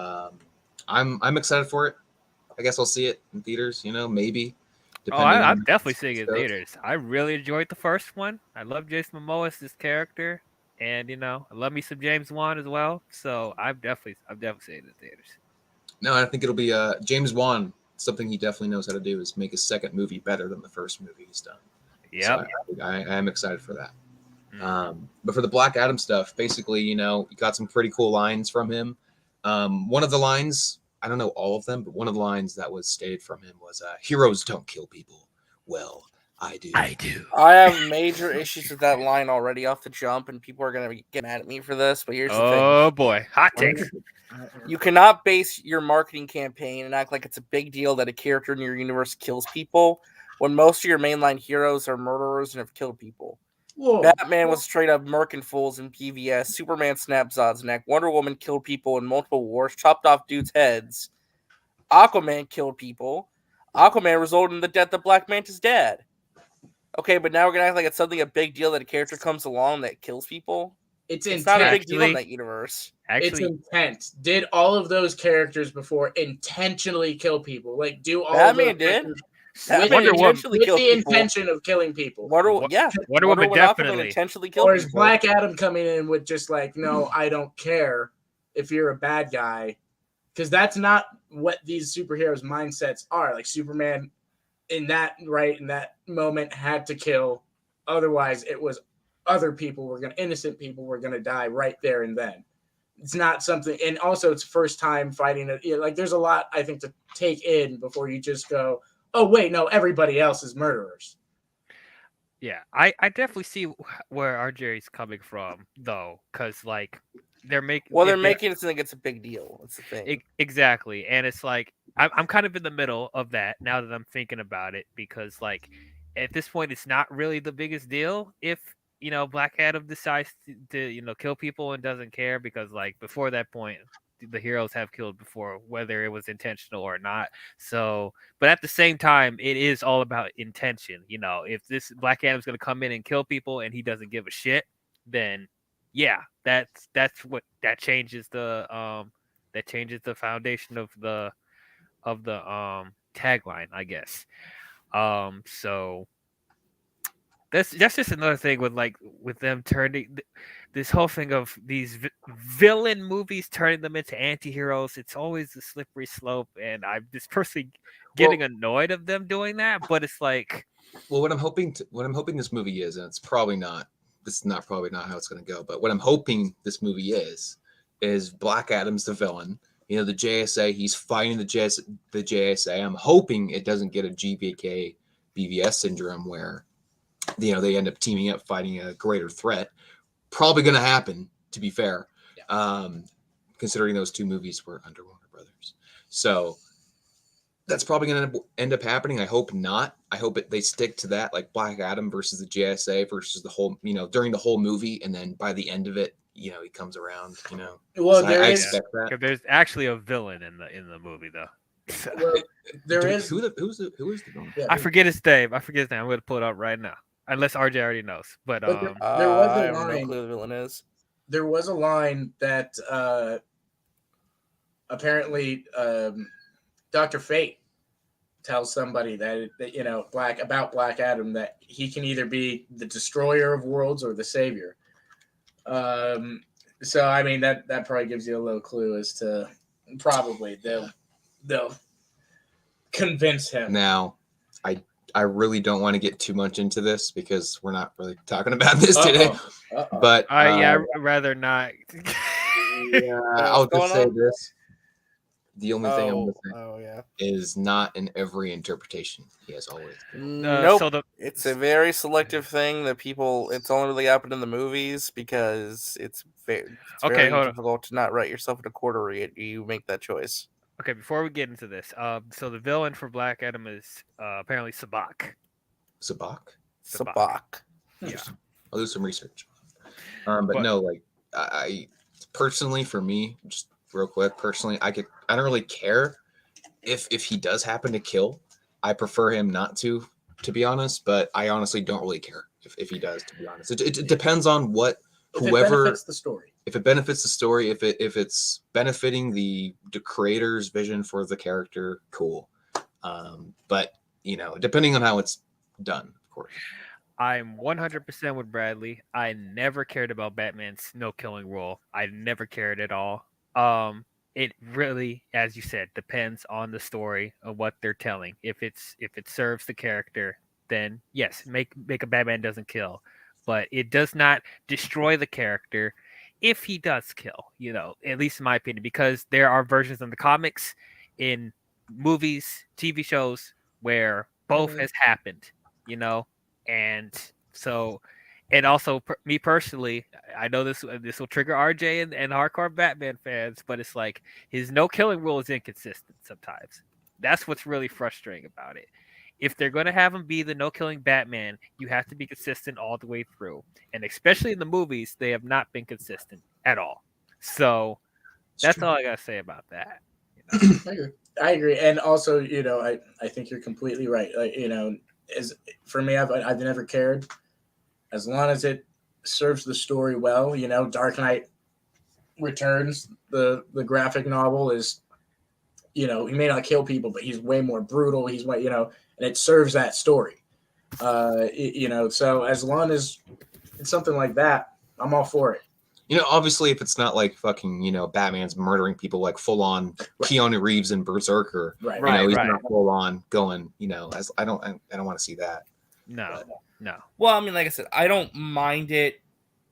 I'm excited for it. I guess I'll see it in theaters. Maybe. I'm definitely seeing it in theaters. I really enjoyed the first one. I love Jason Momoa as this character, and I love me some James Wan as well. So I'm definitely seeing it in theaters. No, I think it'll be James Wan. Something he definitely knows how to do is make a second movie better than the first movie he's done. Yeah, so I am excited for that. But for the Black Adam stuff, basically, you got some pretty cool lines from him. One of the lines, I don't know all of them, but one of the lines that was stated from him was, "Heroes don't kill people. Well, I do. I have major issues with that line already off the jump, and people are going to get mad at me for this. But here's the thing: Oh boy, hot takes. you cannot base your marketing campaign and act like it's a big deal that a character in your universe kills people when most of your mainline heroes are murderers and have killed people. Whoa. Batman was straight up murking fools in PVS. Superman snapped Zod's neck. Wonder Woman killed people in multiple wars, chopped off dudes' heads. Aquaman killed people. Aquaman resulted in the death of Black Manta's dad. Okay, but now we're gonna act like it's something a big deal that a character comes along that kills people. It's It's not a intent. big deal in that universe. It's Actually, intent. Did all of those characters before intentionally kill people? Like, do all Batman of those did. characters Batman Wonder Woman- intentionally with killed the people. intention of killing people? Wonder Wo- yeah, Wonder Woman Aquaman definitely. intentionally killed Or is people. Black Adam coming in with just like, no, I don't care if you're a bad guy? Because that's not what these superheroes' mindsets are. Like Superman in that moment had to kill. Otherwise, it was other people innocent people were gonna die right there and then. It's not something, and also it's first time fighting it. Like there's a lot I think to take in before you just go, oh wait, no, everybody else is murderers. yeah, I definitely see where RJ's coming from though, because like they're making They're making it seem like it's a big deal. That's the thing. Exactly, and it's like I'm kind of in the middle of that now that I'm thinking about it, because like at this point it's not really the biggest deal if Black Adam decides to kill people and doesn't care, because like before that point the heroes have killed before, whether it was intentional or not. So, but at the same time, it is all about intention. If this Black Adam's going to come in and kill people and he doesn't give a shit, then yeah, that's what that changes the foundation of the tagline, I guess. So that's just another thing with them turning this whole thing of these villain movies, turning them into anti-heroes. It's always a slippery slope, and I'm just personally getting annoyed of them doing that. But it's like, well, what I'm hoping this movie is, and it's probably not. This is probably not how it's going to go. But what I'm hoping this movie is Black Adam's the villain. The JSA. He's fighting the JSA. I'm hoping it doesn't get a GBK BVS syndrome where they end up teaming up, fighting a greater threat. Probably going to happen, to be fair, considering those two movies were under Warner Brothers. So that's probably going to end up happening. I hope not. I hope they stick to that, like Black Adam versus the JSA versus the whole, during the whole movie, and then by the end of it, he comes around. Well, so there I is expect that. there's actually a villain in the movie though. well, there is who is the villain? yeah, I forget his name. I'm going to pull it up right now, unless RJ already knows. But But there was I a have no line. clue who the villain is. There was a line that apparently Dr. Fate tells somebody that about Black Adam, that he can either be the destroyer of worlds or the savior. So I mean that probably gives you a little clue as to probably they'll convince him. Now, I really don't want to get too much into this because we're not really talking about this today. But I'd rather not. I'll going just say on? this. The only thing I'm listening yeah. is not in every interpretation. He has always been. Nope. So It's a very selective thing that it's only really happened in the movies because it's very Okay, hold on. difficult to not write yourself in a quarter. You make that choice. Okay, before we get into this, so the villain for Black Adam is apparently Sabak. Sabak? Sabak. Yeah. I'll do some research. But no, like I personally, for me, just real quick, personally, I don't really care if he does happen to kill. I prefer him not to be honest. But I honestly don't really care if he does, to be honest. It depends on what whoever it benefits the story. If it benefits the story, if it's benefiting the creator's vision for the character, cool. But depending on how it's done, of course. I'm 100% with Bradley. I never cared about Batman's no killing rule. I never cared at all. It really, as you said, depends on the story of what they're telling. If it serves the character, then yes, make a Batman doesn't kill, but it does not destroy the character if he does kill. At least in my opinion, because there are versions in the comics, in movies, TV shows where both has happened. you know, and so. And also, me personally, I know this will trigger RJ and hardcore Batman fans, but it's like his no killing rule is inconsistent sometimes. That's what's really frustrating about it. If they're going to have him be the no killing Batman, you have to be consistent all the way through. And especially in the movies, they have not been consistent at all. So that's all I got to say about that. I agree. I agree. And also, you know, I think you're completely right. Like, you know, for me, I've never cared. As long as it serves the story well, you know, Dark Knight Returns, the graphic novel is, you know, he may not kill people, but he's way more brutal. He's way, you know, and it serves that story. You know, so as long as it's something like that, I'm all for it. You know, obviously, if it's not like fucking, you know, Batman's murdering people like full on Keanu Reeves and Berserker, Right. you know, he's not full on going, you know, as I don't want to see that. No. Well, I mean, like I said, I don't mind it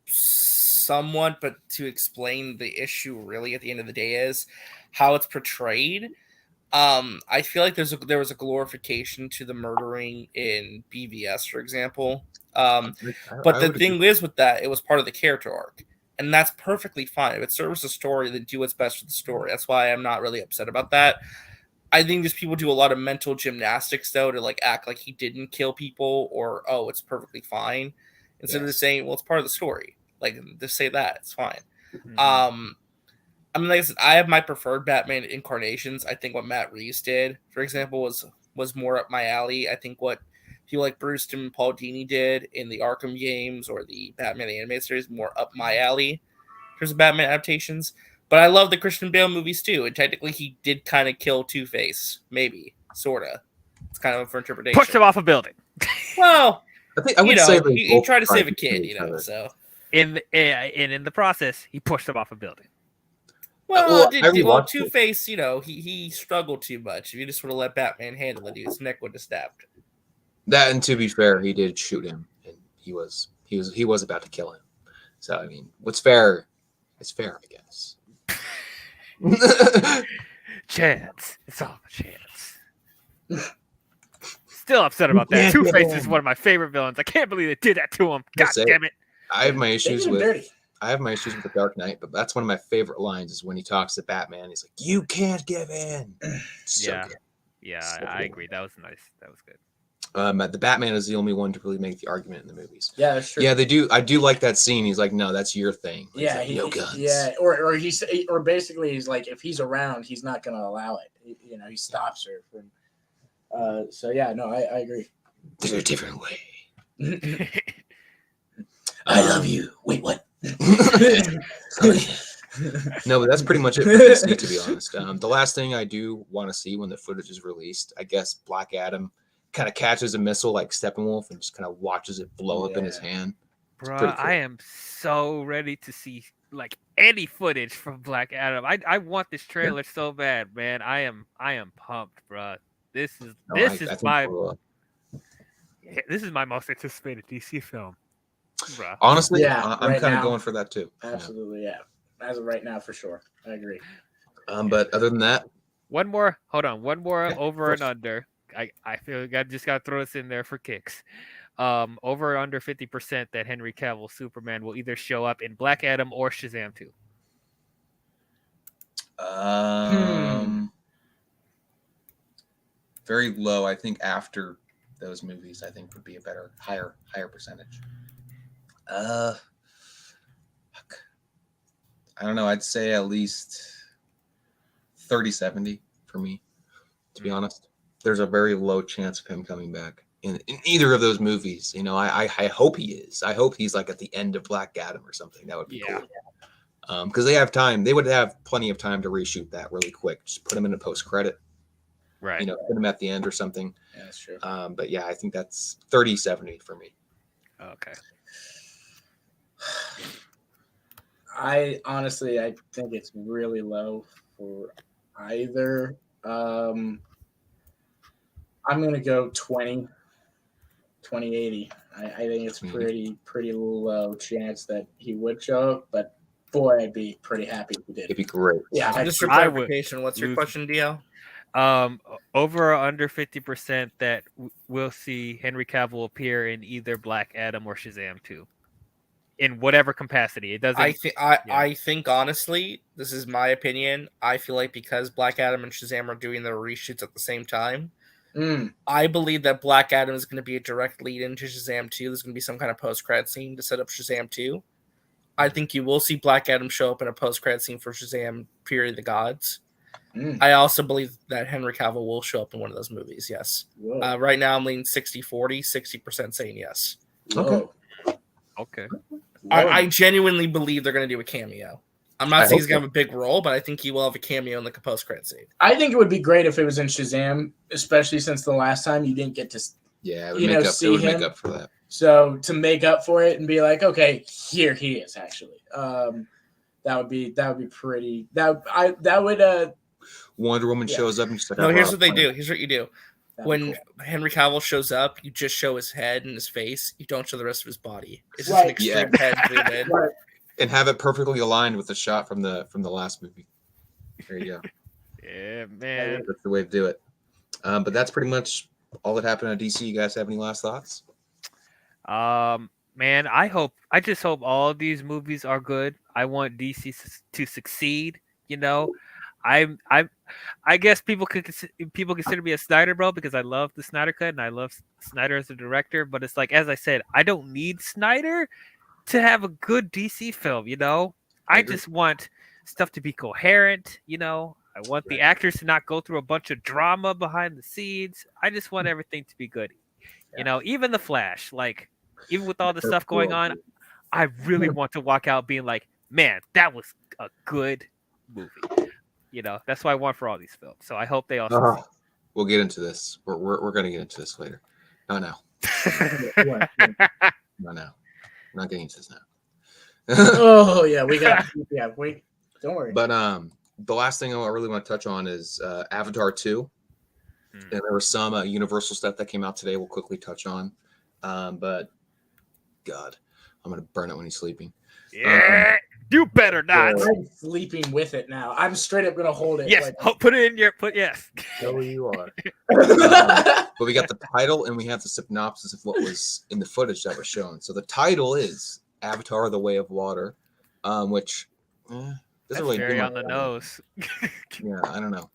somewhat, but to explain the issue really at the end of the day is how it's portrayed. I feel like there was a glorification to the murdering in BVS, for example. But the thing is with that, it was part of the character arc. And that's perfectly fine. If it serves the story, then do what's best for the story. That's why I'm not really upset about that. I think just people do a lot of mental gymnastics, though, to like act like he didn't kill people or, oh, it's perfectly fine. Instead of saying, well, it's part of the story. Like, just say that. It's fine. Mm-hmm. I mean, like I said, I have my preferred Batman incarnations. I think what Matt Reeves did, for example, was more up my alley. I think what people like Bruce and Paul Dini did in the Arkham games or the Batman the Animated Series, more up my alley in terms of Batman adaptations. But I love the Christian Bale movies too, and technically he did kind of kill Two-Face, maybe, sorta. It's kind of up for interpretation. Pushed him off a building. Well, I would say he tried to save a kid, you know. So in the process, he pushed him off a building. Well, Two-Face, you know, he struggled too much. If you just would have let Batman handle it, his neck would have snapped. That, and to be fair, he did shoot him, and he was about to kill him. So I mean, what's fair is fair, I guess. Chance. It's all a chance. Still upset about that. Two-Face is one of my favorite villains. I can't believe they did that to him. God damn it. I have my issues with the Dark Knight, but that's one of my favorite lines is when he talks to Batman. He's like, "You can't give in." I agree. That was nice. That was good. The Batman is the only one to really make the argument in the movies. Yeah, that's true. Yeah, they do. I do like that scene. He's like, "No, that's your thing." He's Yeah, like, no guns. Yeah, or basically he's like, if he's around, he's not going to allow it. You know, he stops her from. So yeah, no, I agree. There's a different way. I love you. Wait, what? No, but that's pretty much it for DC, to be honest. The last thing I do want to see when the footage is released, I guess Black Adam kind of catches a missile like Steppenwolf and just kind of watches it blow up in his hand. Bro, cool. I am so ready to see like any footage from Black Adam. I want this trailer so bad, man. I am pumped, bro. This is my most anticipated DC film, bro. Honestly, I'm kind of going for that too. Absolutely, yeah. As of right now, for sure, I agree. But other than that, one more over and under. I feel like I just got to throw this in there for kicks. Over or under 50% that Henry Cavill Superman will either show up in Black Adam or Shazam 2. Very low. I think after those movies, I think would be a better, higher percentage. Fuck. I don't know. I'd say at least 30-70 for me, to be honest. There's a very low chance of him coming back in either of those movies. You know, I hope he is. I hope he's like at the end of Black Adam or something. That would be cool. Because they have time. They would have plenty of time to reshoot that really quick. Just put him in a post-credit. Right. You know, put him at the end or something. Yeah, that's true. But yeah, I think that's 30-70 for me. Okay. I think it's really low for either. I'm going to go 20-80. I think it's pretty low chance that he would show up, but boy, I'd be pretty happy if he did. It'd be great. Yeah, just for clarification, what's your question, DL? Over or under 50% that we'll see Henry Cavill appear in either Black Adam or Shazam 2, in whatever capacity. It doesn't. I think honestly, this is my opinion. I feel like because Black Adam and Shazam are doing their reshoots at the same time, I believe that Black Adam is going to be a direct lead into Shazam 2. There's going to be some kind of post-credit scene to set up Shazam 2. I think you will see Black Adam show up in a post-credit scene for Shazam: Fury of the Gods. I also believe that Henry Cavill will show up in one of those movies, yes. Right now I'm leaning 60-40, 60% saying yes. Okay. I genuinely believe they're going to do a cameo. I'm not saying he's going to have a big role, but I think he will have a cameo in the post-credit scene. I think it would be great if it was in Shazam, especially since the last time you didn't get to it would make up for that. So to make up for it and be like, okay, here he is actually. That would be pretty. That would Wonder Woman shows up and just like, no, here's what they do. Here's what you do. When Henry Cavill shows up, you just show his head and his face. You don't show the rest of his body. It's just an extreme head zoom in. And have it perfectly aligned with the shot from the last movie. There you go. Yeah, man. That's the way to do it. But that's pretty much all that happened at DC. You guys have any last thoughts? Man, I just hope all of these movies are good. I want DC to succeed. You know, I guess people consider me a Snyder bro because I love the Snyder Cut and I love Snyder as a director. But it's like, as I said, I don't need Snyder to have a good DC film. You know, I just want stuff to be coherent. You know, I want the actors to not go through a bunch of drama behind the scenes. I just want everything to be good. You know, even the Flash, like, even with all the stuff going on, I really want to walk out being like, man, that was a good movie. You know, that's what I want for all these films. So I hope they also. We'll get into this. We're going to get into this later. No, no. No, no. We're not getting into this now. Oh yeah, wait. Don't worry. But the last thing I really want to touch on is Avatar 2. And there was some Universal stuff that came out today we'll quickly touch on. But God, I'm going to burn it when he's sleeping. Yeah, you better not. I'm sleeping with it now. I'm straight up going to hold it. Yes, put it in your, yes. So you are. But we got the title and we have the synopsis of what was in the footage that was shown. So the title is Avatar: The Way of Water, which doesn't really very on the nose. Yeah, I don't know.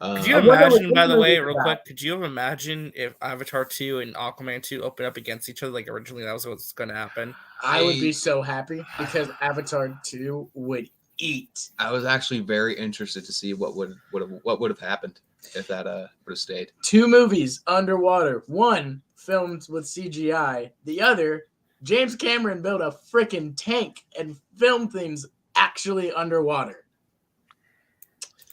Could you imagine, by the way, real quick, could you imagine if Avatar 2 and Aquaman 2 open up against each other like originally that was what's going to happen? I would be so happy because Avatar 2 would eat. I was actually very interested to see what would have happened if that would have stayed. 2 movies underwater. One filmed with CGI. The other, James Cameron built a freaking tank and filmed things actually underwater.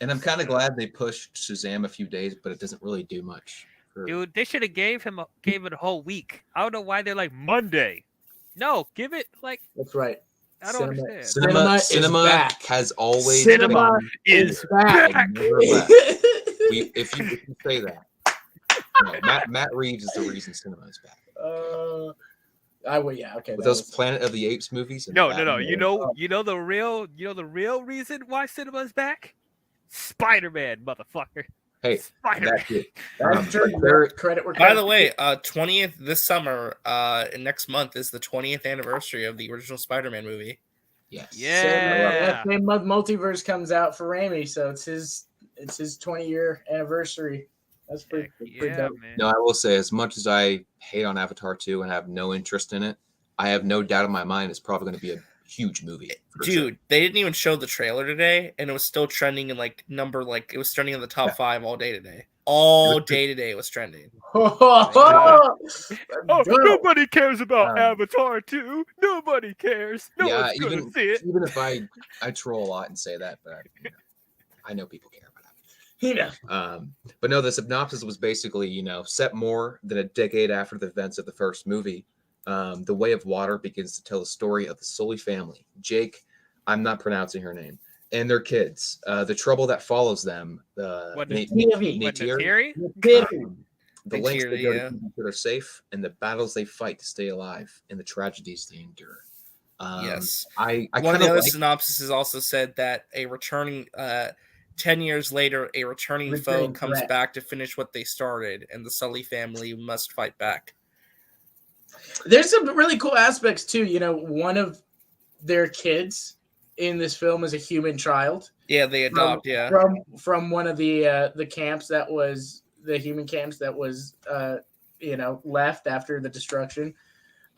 And I'm kind of glad they pushed Shazam a few days, but it doesn't really do much. Dude, they should have gave it a whole week. I don't know why they're like Monday. No, give it like. That's right. I don't understand. Cinema has always. Cinema is back. If you say that, no, Matt Reeves is the reason cinema is back. Yeah, okay. With those Planet of the Apes movies. No. You know the real reason why cinema is back? Spider-Man, motherfucker. Hey, Spider-Man. That's true. Credit where By the way, 20th this summer, and next month is the 20th anniversary of the original Spider-Man movie. Yes. Yeah. Same month Multiverse comes out for Raimi, so it's his 20-year anniversary. That's pretty dope. Man. No, I will say, as much as I hate on Avatar 2 and have no interest in it, I have no doubt in my mind it's probably going to be a huge movie. Dude, they didn't even show the trailer today, and it was still trending in it was trending in the top 5 all day today. All day today it was trending. Nobody cares about Avatar 2. Nobody cares. No one's going to see it. Even if I troll a lot and say that, but I know people care about it. But no, the synopsis was basically, set more than a decade after the events of the first movie. The Way of Water begins to tell the story of the Sully family, Jake, I'm not pronouncing her name, and their kids. The trouble that follows them. The lengths they go to keep each other safe, and the battles they fight to stay alive, and the tragedies they endure. Yes. I one of the other synopsis also said that a returning 10 years later, a returning foe Returning comes threat. back to finish what they started, and the Sully family must fight back. There's some really cool aspects too. You know, one of their kids in this film is a human child. Yeah, they adopt. From one of the camps that was the human camps that was left after the destruction.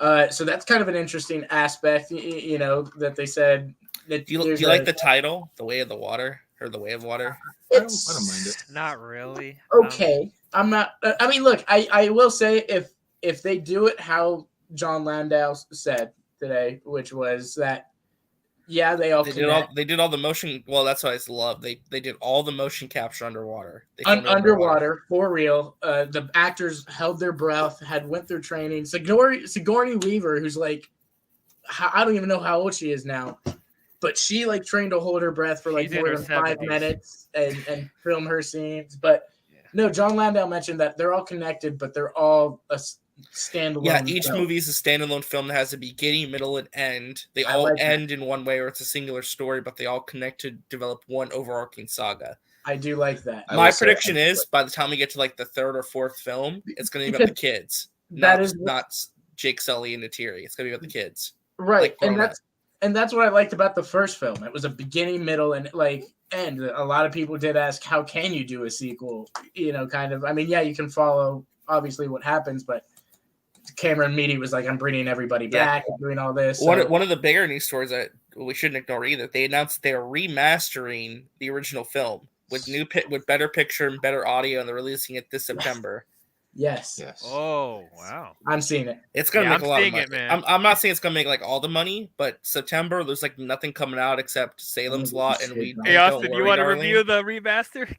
So that's kind of an interesting aspect. You know that they said that. Do you like the title, "The Way of the Water" or "The Way of Water"? I don't mind it. Not really. Okay, I'm not. I mean, look, I will say if they do it how John Landau said today, which was that, yeah, they did all the motion. Well, that's what I love. They did all the motion capture underwater. They filmed it underwater for real. The actors held their breath, went through training. Sigourney Weaver, who's like, I don't even know how old she is now, but she like trained to hold her breath for like She's in more her than 5 70s. minutes and film her scenes. But no, John Landau mentioned that they're all connected, but they're all a standalone. Yeah, each film. movie is a standalone film that has a beginning, middle, and end. They all like that. end in one way, or it's a singular story, but they all connect to develop one overarching saga. I do like that. My prediction is, by the time we get to like the third or fourth film, it's going to be about the kids. Not Jake Sully and Natiri. It's going to be about the kids. Right, like and that's what I liked about the first film. It was a beginning, middle, and like end. A lot of people did ask, how can you do a sequel? You know, kind of. I mean, yeah, you can follow obviously what happens, but Cameron Meady was like, I'm bringing everybody back and doing all this. So. One of the bigger news stories that we shouldn't ignore either, they announced they are remastering the original film with with better picture and better audio, and they're releasing it this September. Yes. Oh, wow. I'm seeing it. It's going to make a lot of money. Man. I'm not saying it's going to make like all the money, but September, there's like nothing coming out except Salem's Lot and we. Hey, Austin, you want to review the remaster?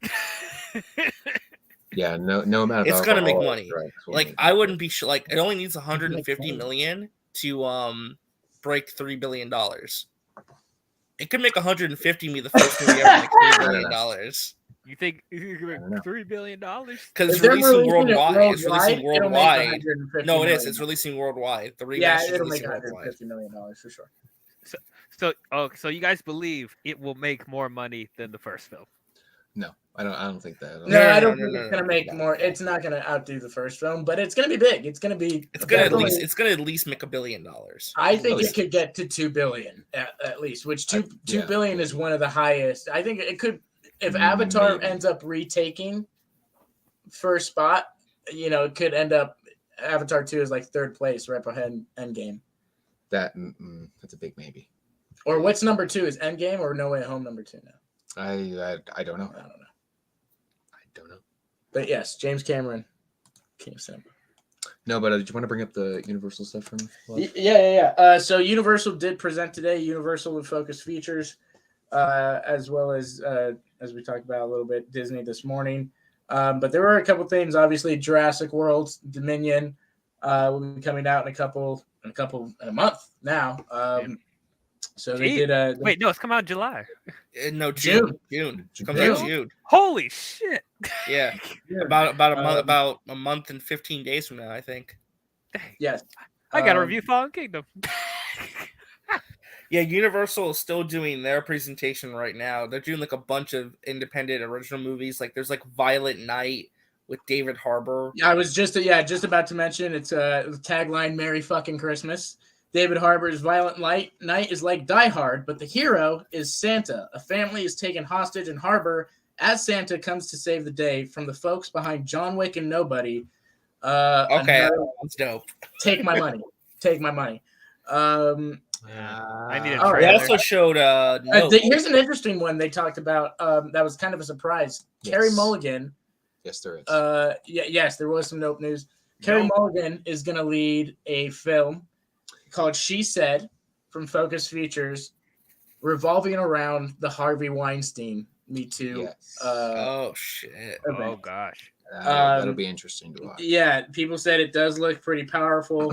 Yeah, no amount of. It's going to make money. Like I wouldn't be sure. Like it only needs 150 million to break $3 billion. It could make 150 be the first movie ever make $3 billion. You think you could make $3 billion? Because it's releasing worldwide. It's releasing worldwide. No, it is. It's releasing worldwide. The remaster it'll make $150 million for sure. So you guys believe it will make more money than the first film? No, I don't think that. No, I don't think it's gonna make more. It's not gonna outdo the first film, but it's gonna be big. It's gonna gonna at least make $1 billion. I think it could get to $2 billion at least, which $2 billion is one of the highest. I think it could. If Avatar ends up retaking first spot, you know, it could end up Avatar 2 is like third place, right behind Endgame. That's a big maybe. Or what's number 2? Is Endgame or No Way Home number 2 now? I don't know. I don't know. But yes, James Cameron. King of Cinema. No, but did you want to bring up the Universal stuff from? Yeah. So Universal did present today. Universal with Focus Features, as well as we talked about a little bit, Disney this morning. But there were a couple things. Obviously, Jurassic World Dominion will be coming out in a month now. So they did. Wait, no, it's coming out in July. No, June. It comes out in June. Holy shit! Yeah, about a month and 15 days from now, I think. Dang. Yes, I got to review Fallen Kingdom. Yeah, Universal is still doing their presentation right now. They're doing like a bunch of independent original movies. Like there's like Violet Night with David Harbour. I was just about to mention it's the tagline "Merry fucking Christmas." David Harbour's Violent Night is like Die Hard, but the hero is Santa. A family is taken hostage in harbor as Santa comes to save the day from the folks behind John Wick and Nobody. Okay, that's dope. Take my money. Take my money. I need a trailer. They also showed. Here's an interesting one they talked about. That was kind of a surprise. Yes. Carey Mulligan. Yes, there is. Yes, there was some dope news. Carey Mulligan is going to lead a film called She Said from Focus Features, revolving around the Harvey Weinstein Me Too. Yes. Oh shit! Event. Oh gosh. That'll be interesting to watch. Yeah, people said it does look pretty powerful.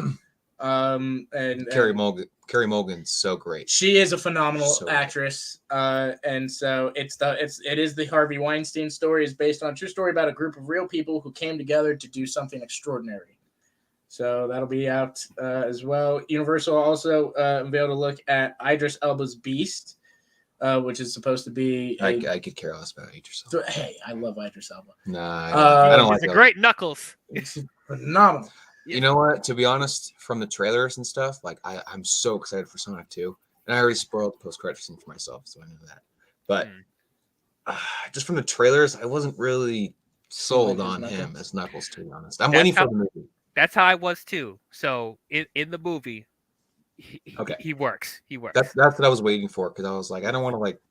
And Carey Mulligan's so great. She is a phenomenal actress. And so it is the Harvey Weinstein story. Is based on a true story about a group of real people who came together to do something extraordinary. So that'll be out as well. Universal also unveiled a look at Idris Elba's Beast. which is supposed to be. I could care less about Idris Elba. Hey, I love Idris Elba. Nah, I don't like It's a that. great Knuckles. It's phenomenal. You know what? To be honest, from the trailers and stuff, like I'm so excited for Sonic 2. And I already spoiled the post-credit scene for myself, so I know that. But just from the trailers, I wasn't really sold on him as Knuckles, to be honest. I'm waiting for the movie. That's how I was too. So in the movie, Okay. he works. He works. That's what I was waiting for, because I was like, I don't want to, like,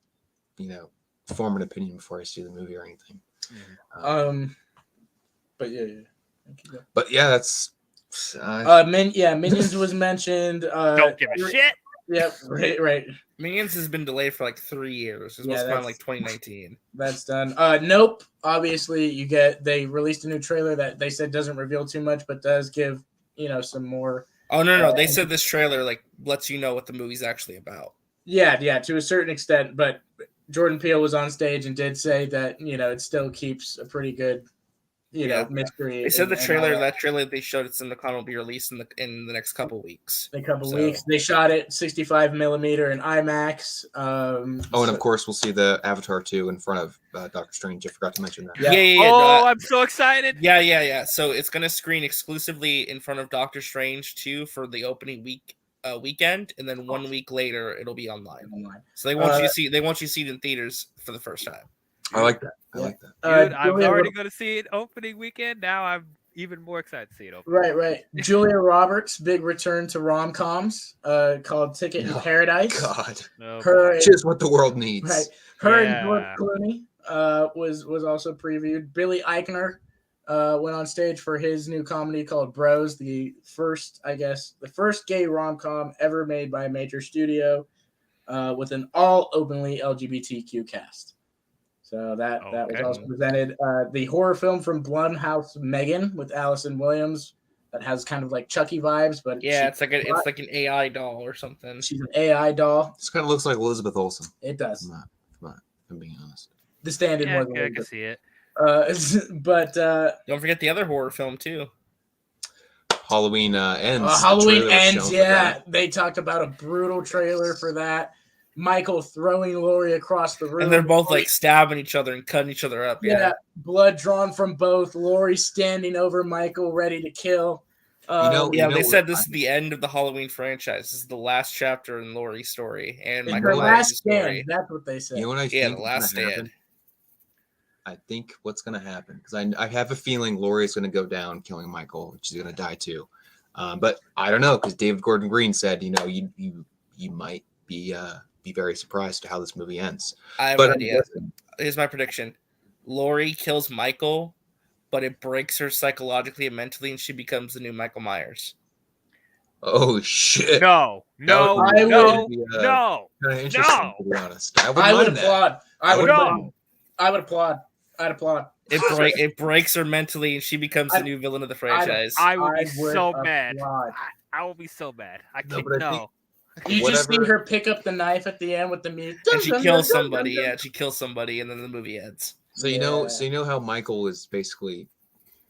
form an opinion before I see the movie or anything. But yeah. But yeah, that's Minions was mentioned. Don't give a shit. Yep, right. Minions has been delayed for like 3 years. It was supposed to come out like 2019. That's done. Nope. Obviously, they released a new trailer that they said doesn't reveal too much, but does give some more. Oh no! They said this trailer like lets you know what the movie's actually about. Yeah, to a certain extent. But Jordan Peele was on stage and did say that it still keeps a pretty good mystery. They said that trailer they showed at Cinemacon will be released in the next couple weeks. Weeks. They shot it 65 millimeter in IMAX. and of course we'll see the Avatar 2 in front of Doctor Strange. I forgot to mention that. Yeah. I'm so excited. Yeah. So it's gonna screen exclusively in front of Doctor Strange 2 for the opening weekend, and then 1 week later it'll be online. So they want you to see it in theaters for the first time. I like that. Dude, I'm already going to see it opening weekend. Now I'm even more excited to see it open. Right. Julia Roberts' big return to rom-coms called Ticket to Paradise. God. Just what the world needs. Right. Her and George Clooney was also previewed. Billy Eichner went on stage for his new comedy called Bros, the first gay rom-com ever made by a major studio with an all openly LGBTQ cast. So that was also presented. The horror film from Blumhouse, Megan, with Allison Williams, that has kind of like Chucky vibes, but it's like an AI doll or something. She's an AI doll. This kind of looks like Elizabeth Olsen. It does. Come on, I'm being honest. The stand-in more than I can see it. But don't forget the other horror film too. Halloween Ends. Halloween Ends. Yeah, they talked about a brutal trailer for that. Michael throwing Laurie across the room. And they're both like stabbing each other and cutting each other up. Yeah. Blood drawn from both. Laurie standing over Michael, ready to kill. They said this is the end of the Halloween franchise. This is the last chapter in Laurie's story and Michael Myers' story. That's what they said. You know what I think? The last stand. I think what's going to happen, because I have a feeling Laurie is going to go down killing Michael. She's going to die too. But I don't know, because David Gordon Green said, you might be very surprised to how this movie ends. I have an idea. Here's my prediction. Laurie kills Michael, but it breaks her psychologically and mentally, and she becomes the new Michael Myers. Oh, shit. No. Kind of interesting, to be honest. I would applaud. I'd applaud. It breaks her mentally, and she becomes the new villain of the franchise. I would be so mad. I will be so mad. I can't. No. You just see her pick up the knife at the end with the music, and she kills somebody. Yeah, she kills somebody, and then the movie ends. So you know how Michael is basically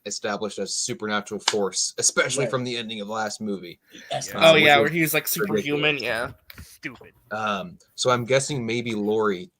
established as supernatural force, especially from the ending of the last movie. Where he was like superhuman. Yeah, stupid. So I'm guessing maybe Laurie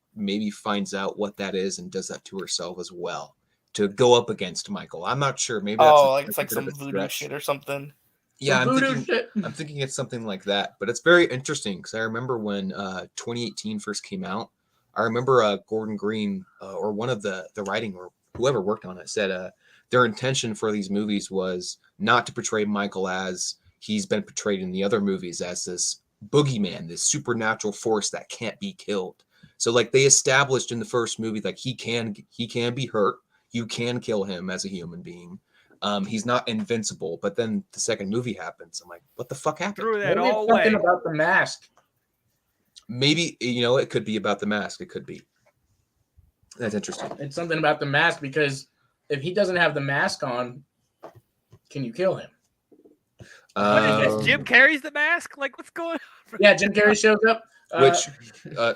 finds out what that is and does that to herself as well to go up against Michael. I'm not sure. Maybe it's like some voodoo shit or something. Yeah, I'm thinking it's something like that. But it's very interesting because I remember when 2018 first came out. I remember Gordon Green or one of the writing or whoever worked on it said their intention for these movies was not to portray Michael as he's been portrayed in the other movies as this boogeyman, this supernatural force that can't be killed. So like they established in the first movie, like he can be hurt. You can kill him as a human being. He's not invincible, but then the second movie happens. I'm like, what the fuck happened? Threw that Maybe all it's something away. about the mask. Maybe, it could be about the mask. It could be. That's interesting. It's something about the mask because if he doesn't have the mask on, can you kill him? What is this? Jim Carrey's the mask? Like, what's going on? Yeah, Jim Carrey shows up.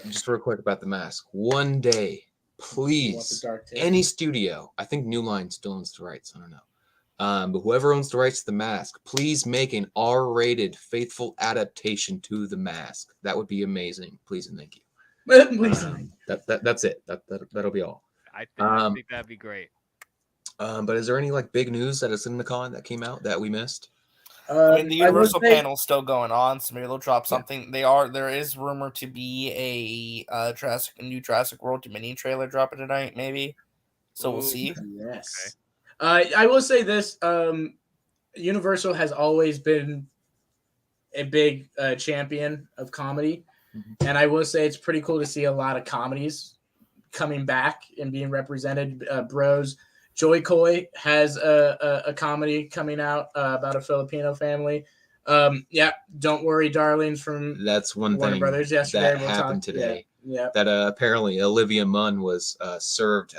Just real quick about the mask. One day, please, any studio, I think New Line still owns the rights. I don't know. But whoever owns the rights to the mask, please make an R-rated, faithful adaptation to the mask. That would be amazing. Please and thank you. Please. That's it. That'll be all. I think that'd be great. But is there any like big news at a CinemaCon that came out that we missed? I mean, the I will Universal say- panel's still going on, so maybe they'll drop something. There is rumored to be a new Jurassic World Dominion trailer dropping tonight, maybe. So we'll Ooh. see. Yes. I will say this. Universal has always been a big champion of comedy. And I will say it's pretty cool to see a lot of comedies coming back and being represented. Bros. Joy Coy has a comedy coming out about a Filipino family. Don't Worry, Darlings from That's one Warner thing Brothers yesterday. that happened today. Yeah. That apparently Olivia Munn was served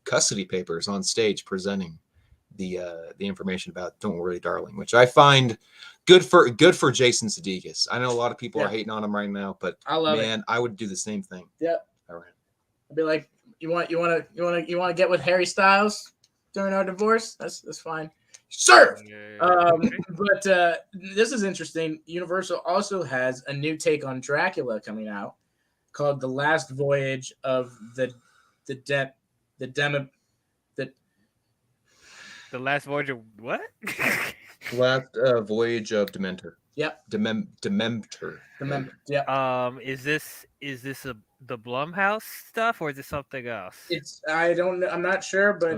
custody papers on stage presenting the information about Don't Worry, Darling, which I find good for Jason Sudeikis. I know a lot of people are hating on him right now, but I love it. I would do the same thing. Yep. All right. I'd be like, you want to get with Harry Styles during our divorce? That's fine. Sure. But this is interesting. Universal also has a new take on Dracula coming out called The Last Voyage of the Last Voyage of what? Last Voyage of Dementor. Yep. Dementor. Yeah. Is this the Blumhouse stuff or is it something else? I don't know. I'm not sure, but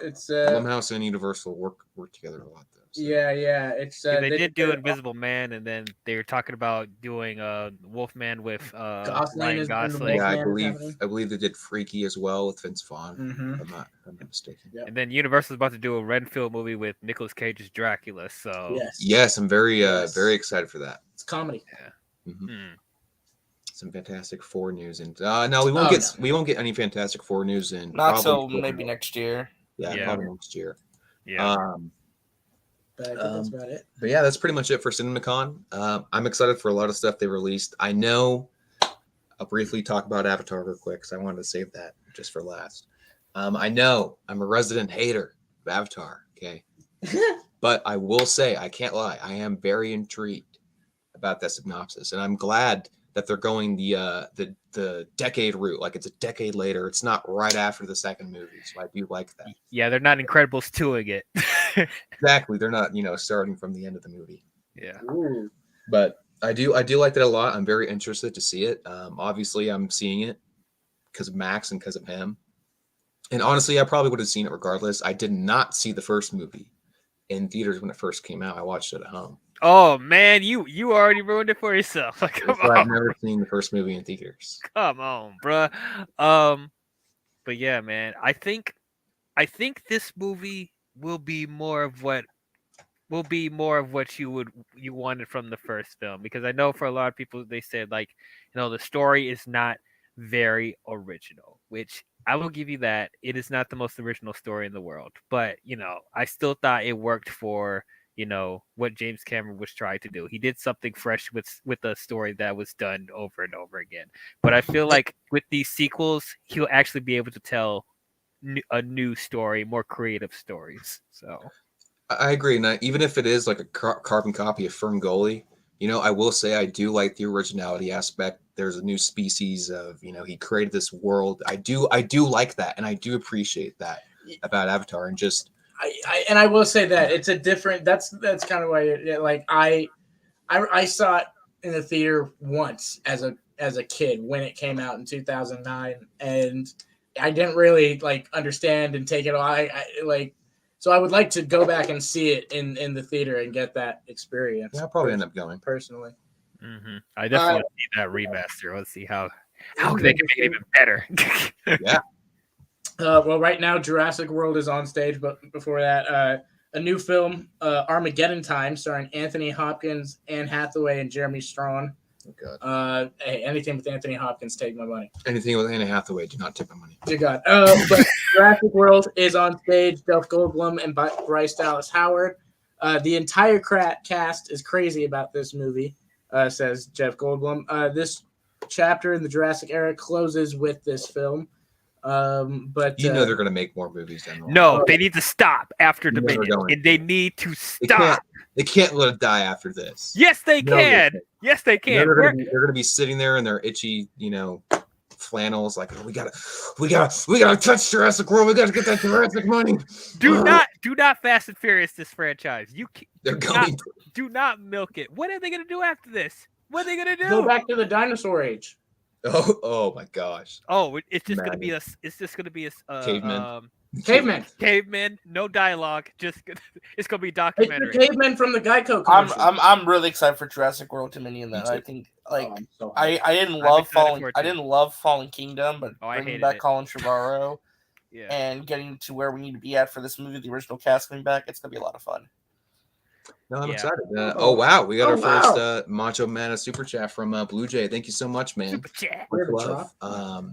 it's Blumhouse and Universal work together a lot though. So. Yeah. It's they did do Invisible Man, and then they were talking about doing Wolfman with Ryan Gosling. Yeah, I Wolfman believe they did Freaky as well with Vince Vaughn. Mm-hmm. If I'm not mistaken. Yep. And then Universal's about to do a Renfield movie with Nicolas Cage's Dracula. So Yes, I'm very very excited for that. It's comedy. Yeah. Mm-hmm. Some Fantastic Four news, and no, we won't get any Fantastic Four news in Not till maybe next year. Yeah, probably next year. Yeah. But I think that's about it. But yeah, that's pretty much it for CinemaCon. I'm excited for a lot of stuff they released. I know I'll briefly talk about Avatar real quick because I wanted to save that just for last. I know I'm a resident hater of Avatar, okay? But I will say, I can't lie, I am very intrigued about that synopsis. And I'm glad that they're going the decade route. Like it's a decade later. It's not right after the second movie. So I do like that. Yeah, they're not Incredibles 2-ing it. Exactly. They're not, starting from the end of the movie. Yeah. Ooh. But I do like that a lot. I'm very interested to see it. Obviously I'm seeing it because of Max and because of him. And honestly, I probably would have seen it regardless. I did not see the first movie in theaters when it first came out. I watched it at home. Oh man, you already ruined it for yourself. Like, come on. I've never seen the first movie in theaters. Come on, bruh. But yeah, man, I think this movie will be more of what you wanted from the first film, because I know for a lot of people they said like, the story is not very original, which I will give you that. It is not the most original story in the world, but I still thought it worked for what James Cameron was trying to do. He did something fresh with a story that was done over and over again. But I feel like with these sequels, he'll actually be able to tell a new story, more creative stories. So I agree. And even if it is like a carbon copy of Ferngully, I will say I do like the originality aspect. There's a new species of, he created this world. I do like that, and I do appreciate that about Avatar. And just I will say that it's a different. That's kind of why I saw it in the theater once as a kid when it came out in 2009, and I didn't really understand and take it all. So I would like to go back and see it in the theater and get that experience. Yeah, I'll probably end up going personally. Mm-hmm. I definitely want to see that remaster. Let's see how they can make it even better. Yeah. Well, right now Jurassic World is on stage, but before that, a new film, Armageddon Time, starring Anthony Hopkins, Anne Hathaway, and Jeremy Strong. Oh, God. Hey, anything with Anthony Hopkins, take my money. Anything with Anne Hathaway, do not tip my money. Dear God. But Jurassic World is on stage. Jeff Goldblum and Bryce Dallas Howard. The entire cast is crazy about this movie, says Jeff Goldblum. This chapter in the Jurassic era closes with this film. But they're going to make more movies down the line. No, they need to stop after Dominion, and they need to stop. They can't let it die after this. Yes, they can. Yes, they You can. know, We're- they're gonna be sitting there in their itchy, flannels, like, oh, we gotta touch Jurassic World. We gotta get that Jurassic money. do not Fast and Furious this franchise. They're do not, going. do not milk it. What are they gonna do after this? What are they gonna do? Go back to the dinosaur age. Oh my gosh. Oh, it's just gonna Madden. be a. It's just gonna be a Cavemen. Caveman. caveman, no dialogue. It's gonna be It's documentary. the caveman from the Geico commercial. I'm really excited for Jurassic World Dominion. Then Me too. I think like I'm so I hyped. didn't I'm love excited Fallen. for it I too. didn't love Fallen Kingdom, but Oh, I bringing hated back it. Colin Trevorrow Yeah. and getting to where we need to be at for this movie, the original cast coming back, it's gonna be a lot of fun. No, I'm Yeah. excited. Oh wow, we got Oh, our first wow. Macho Man super chat from Blue Jay. Thank you so much, man. Super chat. We have a Much drop? love.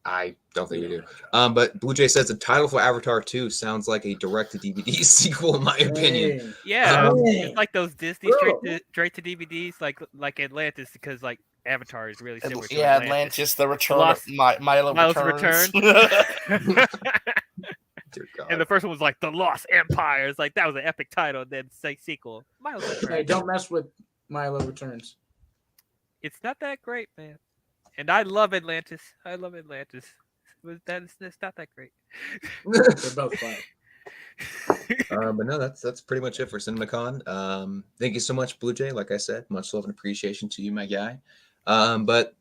I don't think we do. But Blue Jay says the title for Avatar 2 sounds like a direct-to-DVD sequel, in my opinion. Hey. Yeah, Um, it's like those Disney Cool. straight to DVDs, like Atlantis, because like Avatar is really similar to Yeah, Atlantis. Atlantis, the return Lost- of Milo Milo's returns. Dear God. And the first one was like The Lost Empire. It's like that was an epic title. And then say sequel. Milo's Hey, Returns. don't mess with Milo Returns. It's not that great, man. And I love Atlantis. But it's not that great. They're both fun. But no, that's pretty much it for Cinemacon. Thank you so much, Blue Jay. Like I said, much love and appreciation to you, my guy. But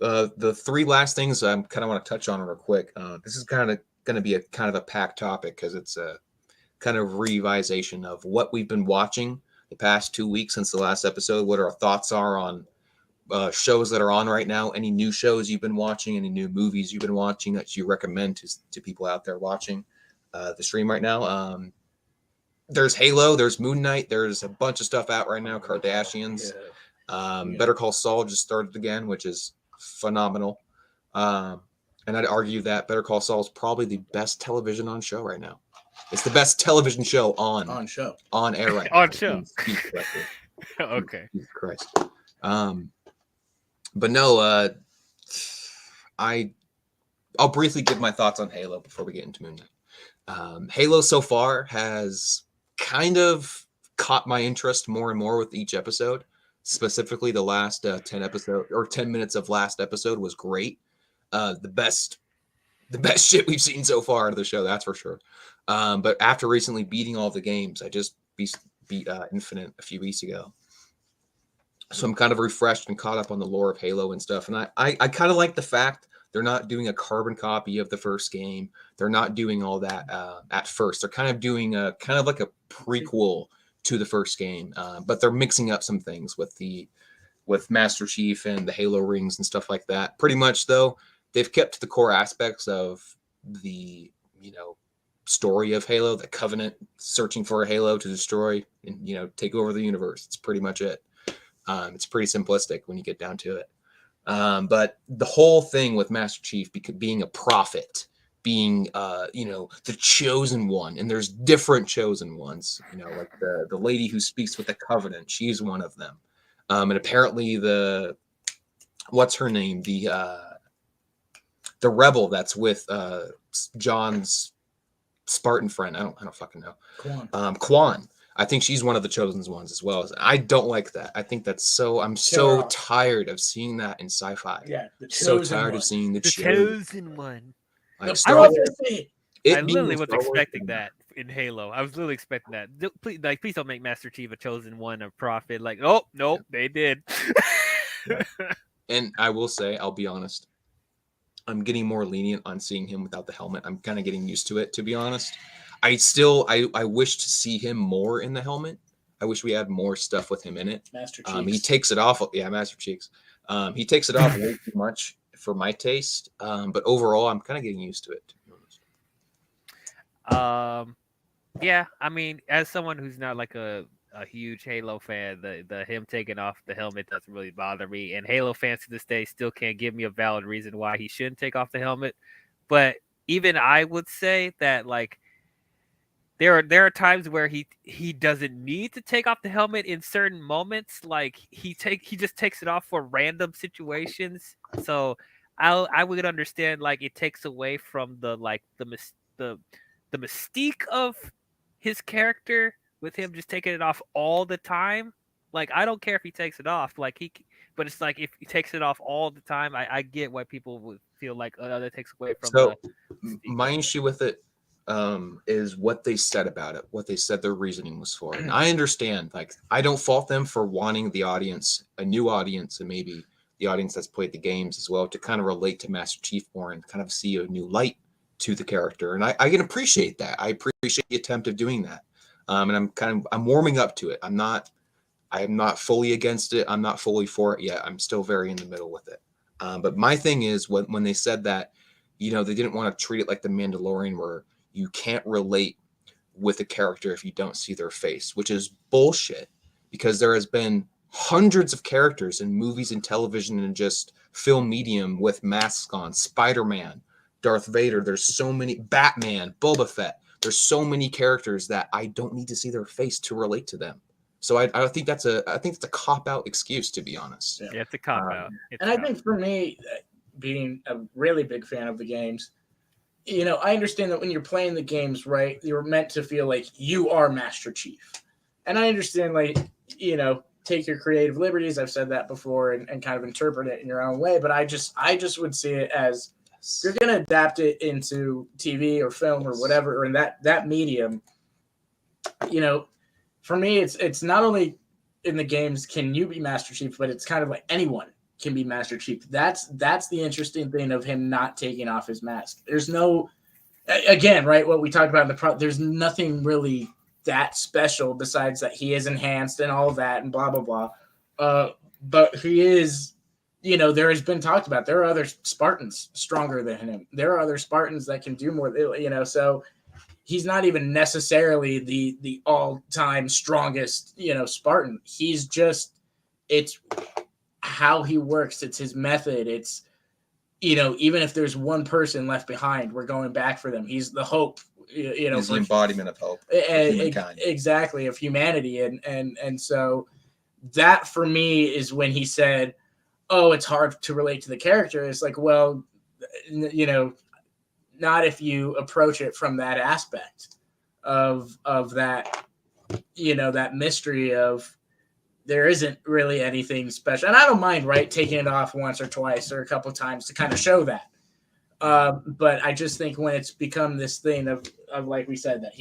the three last things I kind of want to touch on real quick. This is kind of going to be a kind of a packed topic because it's a kind of revisation of what we've been watching the past 2 weeks since the last episode. What our thoughts are on shows that are on right now, any new shows you've been watching, any new movies you've been watching that you recommend to people out there watching the stream right now. There's Halo, there's Moon Knight, there's a bunch of stuff out right now, Kardashians. Better Call Saul just started again, which is phenomenal. And I'd argue that Better Call Saul is probably the best television on show right now. It's the best television show on air right now. On show. Speak correctly. Okay. Jesus Christ. But no, I'll briefly give my thoughts on Halo before we get into Moon Knight. Halo so far has kind of caught my interest more and more with each episode. Specifically, the last 10 minutes of last episode was great. The best shit we've seen so far out of the show, that's for sure. But after recently beating all the games, I just beat Infinite a few weeks ago. So I'm kind of refreshed and caught up on the lore of Halo and stuff. And I kind of like the fact they're not doing a carbon copy of the first game. They're not doing all that at first. They're kind of doing kind of like a prequel to the first game. But they're mixing up some things with Master Chief and the Halo rings and stuff like that. Pretty much, though, they've kept to the core aspects of the, story of Halo, the Covenant searching for a Halo to destroy and, take over the universe. It's pretty much it. It's pretty simplistic when you get down to it. But the whole thing with Master Chief being a prophet, being, the chosen one, and there's different chosen ones, like the lady who speaks with the Covenant, she's one of them. And apparently what's her name? The rebel that's with John's Spartan friend. I don't fucking know. Kwan. I think she's one of the chosen ones as well. I don't like that. I think that's so. I'm so tired of seeing that in sci-fi. Yeah, So tired of seeing the chosen one. Like The Star Wars, prophet. it I being literally was Star Wars- expecting that in Halo. I was literally expecting that. Please don't make Master Chief a chosen one, a prophet. Like, oh nope, they did. And I will say, I'll be honest, I'm getting more lenient on seeing him without the helmet. I'm kind of getting used to it, to be honest. I wish to see him more in the helmet. I wish we had more stuff with him in it. Master He Chief. takes it off. Yeah, Master Cheeks. He takes it off way too much for my taste. But overall, I'm kind of getting used to it, to be honest. Yeah, I mean, as someone who's not like a huge Halo fan, the him taking off the helmet doesn't really bother me. And Halo fans to this day still can't give me a valid reason why he shouldn't take off the helmet. But even I would say that like there are times where he doesn't need to take off the helmet in certain moments. Like he just takes it off for random situations. So I would understand like it takes away from the mystique of his character with him just taking it off all the time. Like, I don't care if he takes it off. Like but it's like if he takes it off all the time, I get why people would feel like that takes away from So the my issue with it is what they said about it, what they said their reasoning was for. And I understand, like, I don't fault them for wanting the audience, a new audience, and maybe the audience that's played the games as well, to kind of relate to Master Chief more and kind of see a new light to the character. And I can appreciate that. I appreciate the attempt of doing that. And I'm warming up to it. I am not fully against it. I'm not fully for it yet. I'm still very in the middle with it. But my thing is when they said that, you know, they didn't want to treat it like The Mandalorian, where you can't relate with a character if you don't see their face, which is bullshit, because there has been hundreds of characters in movies and television and just film medium with masks on. Spider-Man, Darth Vader, there's so many, Batman, Boba Fett. There's so many characters that I don't need to see their face to relate to them. So I think that's a cop-out excuse, to be honest. Yeah, it's a cop-out. And I think for me, being a really big fan of the games, you know, I understand that when you're playing the games, right, you're meant to feel like you are Master Chief. And I understand, like, you know, take your creative liberties. I've said that before, and kind of interpret it in your own way. But I just would see it as, if you're going to adapt it into TV or film or whatever, or in that medium, you know, for me, it's not only in the games can you be Master Chief, but it's kind of like anyone can be Master Chief. That's the interesting thing of him not taking off his mask. There's no, again, right, what we talked about in the there's nothing really that special besides that he is enhanced and all of that and blah, blah, blah. But he is, you know, there has been talked about, there are other Spartans stronger than him. There are other Spartans that can do more, you know, so he's not even necessarily the all-time strongest, you know, Spartan. He's just, it's how he works. It's his method. It's, you know, even if there's one person left behind, we're going back for them. He's the hope, you know. He's the embodiment of hope. Exactly, of humanity. And so that for me is when he said, oh, it's hard to relate to the character. It's like, well, you know, not if you approach it from that aspect of that, you know, that mystery of there isn't really anything special. And I don't mind, right, taking it off once or twice or a couple of times to kind of show that. But I just think when it's become this thing of like we said, that